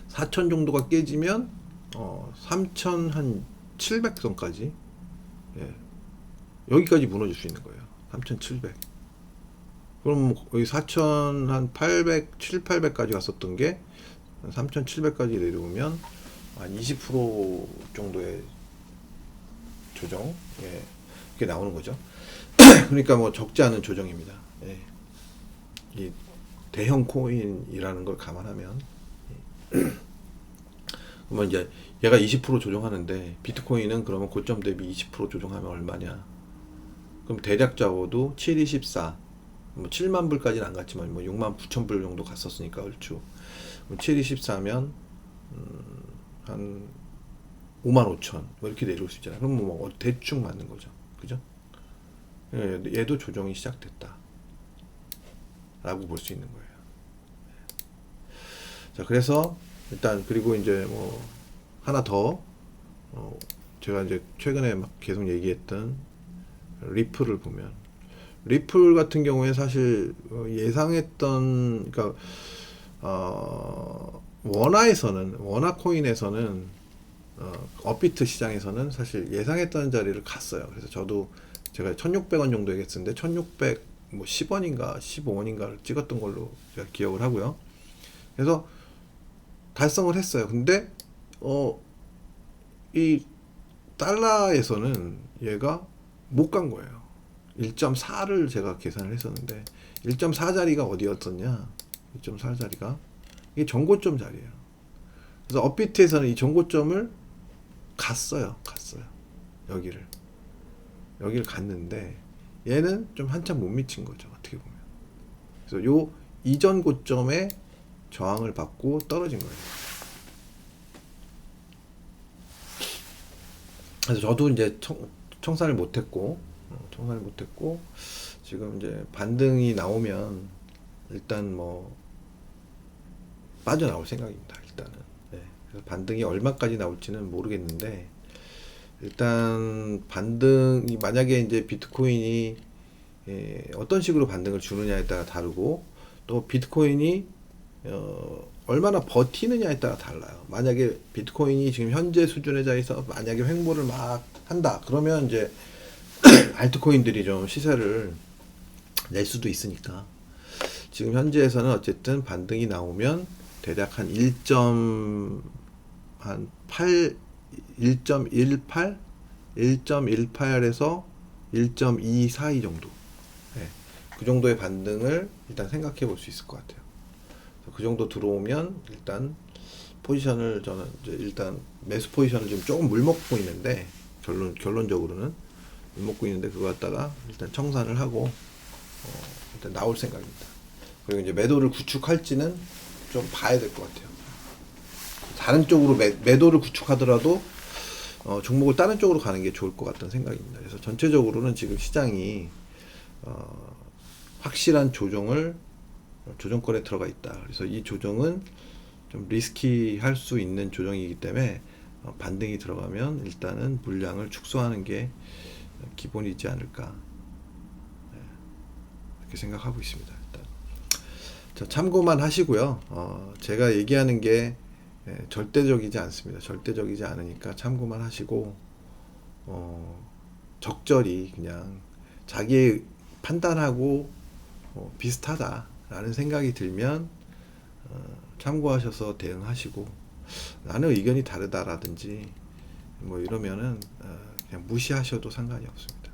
4천 정도가 깨지면 3,700선까지 여기까지 무너질 수 있는 거예요. 3,700. 그럼 여기 4,800, 7,800까지 갔었던 게 3,700까지 내려오면 한 20% 정도의 조정, 이렇게 나오는 거죠. 그러니까 적지 않은 조정입니다. 이 대형 코인이라는 걸 감안하면, 그러면 이제 얘가 20% 조정하는데 비트코인은 그러면 고점 대비 20% 조정하면 얼마냐? 그럼 대략 적어도 7, 24, 뭐 7만 불까지는 안 갔지만 뭐 6만 9천 불 정도 갔었으니까 얼추 724면 한 5만 5천 뭐 이렇게 내려올 수 있잖아요. 그럼 뭐 대충 맞는 거죠. 그죠? 얘도 조정이 시작됐다 라고 볼 수 있는 거예요. 자, 그래서 일단 그리고 이제 뭐 하나 더 제가 이제 최근에 막 계속 얘기했던 리플을 보면, 리플 같은 경우에 사실 예상했던, 그러니까 원화 코인에서는 업비트 시장에서는 사실 예상했던 자리를 갔어요. 그래서 저도 제가 1,600원 정도 얘기했는데 1,610원인가 15원인가를 찍었던 걸로 제가 기억을 하고요. 그래서 달성을 했어요. 근데 이 달러에서는 얘가 못 간 거예요. 1.4를 제가 계산을 했었는데 1.4 자리가 어디였었냐? 1.4 자리가 이게 전고점 자리예요. 그래서 업비트에서는 이 전고점을 갔어요. 여기를 갔는데 얘는 좀 한참 못 미친 거죠. 어떻게 보면. 그래서 요 이전 고점에 저항을 받고 떨어진 거예요. 그래서 저도 이제 청산을 못했고 지금 이제 반등이 나오면 일단 뭐 빠져나올 생각입니다. 일단은. 네. 그래서 반등이 얼마까지 나올지는 모르겠는데 일단 반등이 만약에 이제 비트코인이 어떤 식으로 반등을 주느냐에 따라 다르고 또 비트코인이 얼마나 버티느냐에 따라 달라요. 만약에 비트코인이 지금 현재 수준의 자리에서 만약에 횡보를 막 한다 그러면 이제 알트코인들이 좀 시세를 낼 수도 있으니까 지금 현재에서는 어쨌든 반등이 나오면 대략 한 1.18에서 1.242 정도. 네. 그 정도의 반등을 일단 생각해 볼 수 있을 것 같아요. 그 정도 들어오면 일단 포지션을 저는 이제 일단 매수 포지션을 지금 조금 물먹고 있는데 결론적으로는 물먹고 있는데 그거 갖다가 일단 청산을 하고 일단 나올 생각입니다. 그리고 이제 매도를 구축할지는 좀 봐야 될 것 같아요. 다른 쪽으로 매도를 구축하더라도 종목을 다른 쪽으로 가는 게 좋을 것 같다는 생각입니다. 그래서 전체적으로는 지금 시장이 확실한 조정권에 들어가 있다. 그래서 이 조정은 좀 리스키할 수 있는 조정이기 때문에 반등이 들어가면 일단은 물량을 축소하는 게 기본이지 않을까 이렇게 생각하고 있습니다. 일단 자, 참고만 하시고요. 제가 얘기하는 게 절대적이지 않습니다. 절대적이지 않으니까 참고만 하시고 적절히 그냥 자기의 판단하고 비슷하다라는 생각이 들면 참고하셔서 대응하시고 나는 의견이 다르다라든지 뭐 이러면은 그냥 무시하셔도 상관이 없습니다.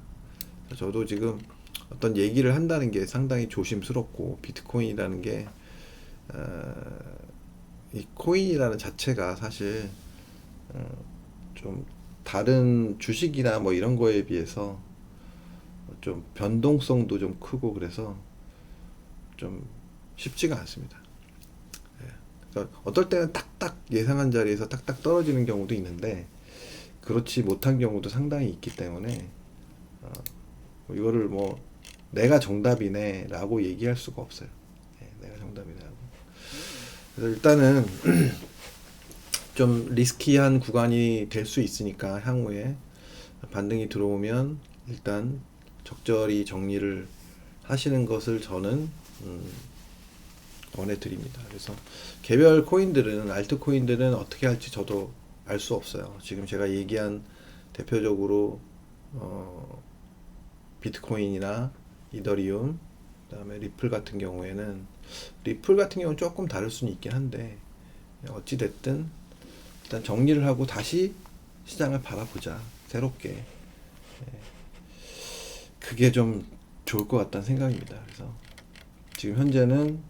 저도 지금 어떤 얘기를 한다는 게 상당히 조심스럽고 비트코인이라는 게 이 코인이라는 자체가 사실 좀 다른 주식이나 뭐 이런 거에 비해서 좀 변동성도 좀 크고 그래서 좀 쉽지가 않습니다. 그러니까 어떨 때는 딱딱 예상한 자리에서 딱딱 떨어지는 경우도 있는데 그렇지 못한 경우도 상당히 있기 때문에 이거를 뭐 내가 정답이네 라고 얘기할 수가 없어요. 내가 정답이네 라고. 그래서 일단은 좀 리스키한 구간이 될 수 있으니까 향후에 반등이 들어오면 일단 적절히 정리를 하시는 것을 저는 권해드립니다. 그래서 개별 코인들은 알트코인들은 어떻게 할지 저도 알 수 없어요. 지금 제가 얘기한 대표적으로 비트코인이나 이더리움 그다음에 리플 같은 경우에는 조금 다를 수는 있긴 한데 어찌 됐든 일단 정리를 하고 다시 시장을 바라보자 새롭게 그게 좀 좋을 것 같다는 생각입니다. 그래서 지금 현재는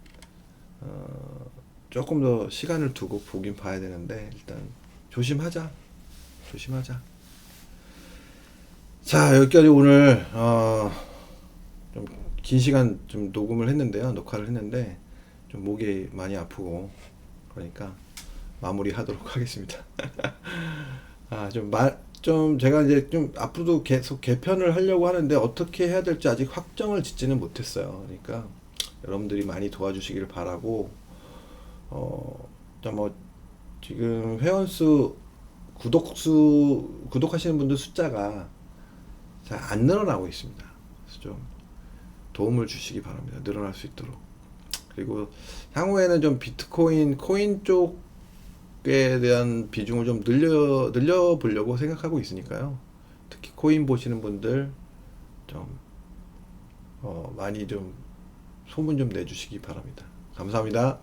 조금 더 시간을 두고 보긴 봐야 되는데 일단 조심하자. 자 여기까지 오늘 좀 긴 시간 좀 녹음을 했는데요. 녹화를 했는데 좀 목이 많이 아프고 그러니까 마무리하도록 하겠습니다. 아, 좀 제가 이제 좀 앞으로도 계속 개편을 하려고 하는데 어떻게 해야 될지 아직 확정을 짓지는 못했어요. 그러니까 여러분들이 많이 도와주시기를 바라고, 뭐 지금 회원수, 구독하시는 분들 숫자가 잘 안 늘어나고 있습니다. 그래서 좀 도움을 주시기 바랍니다. 늘어날 수 있도록. 그리고 향후에는 좀 비트코인, 코인 쪽에 대한 비중을 좀 늘려 보려고 생각하고 있으니까요. 특히 코인 보시는 분들 좀 많이 좀 소문 좀 내주시기 바랍니다. 감사합니다.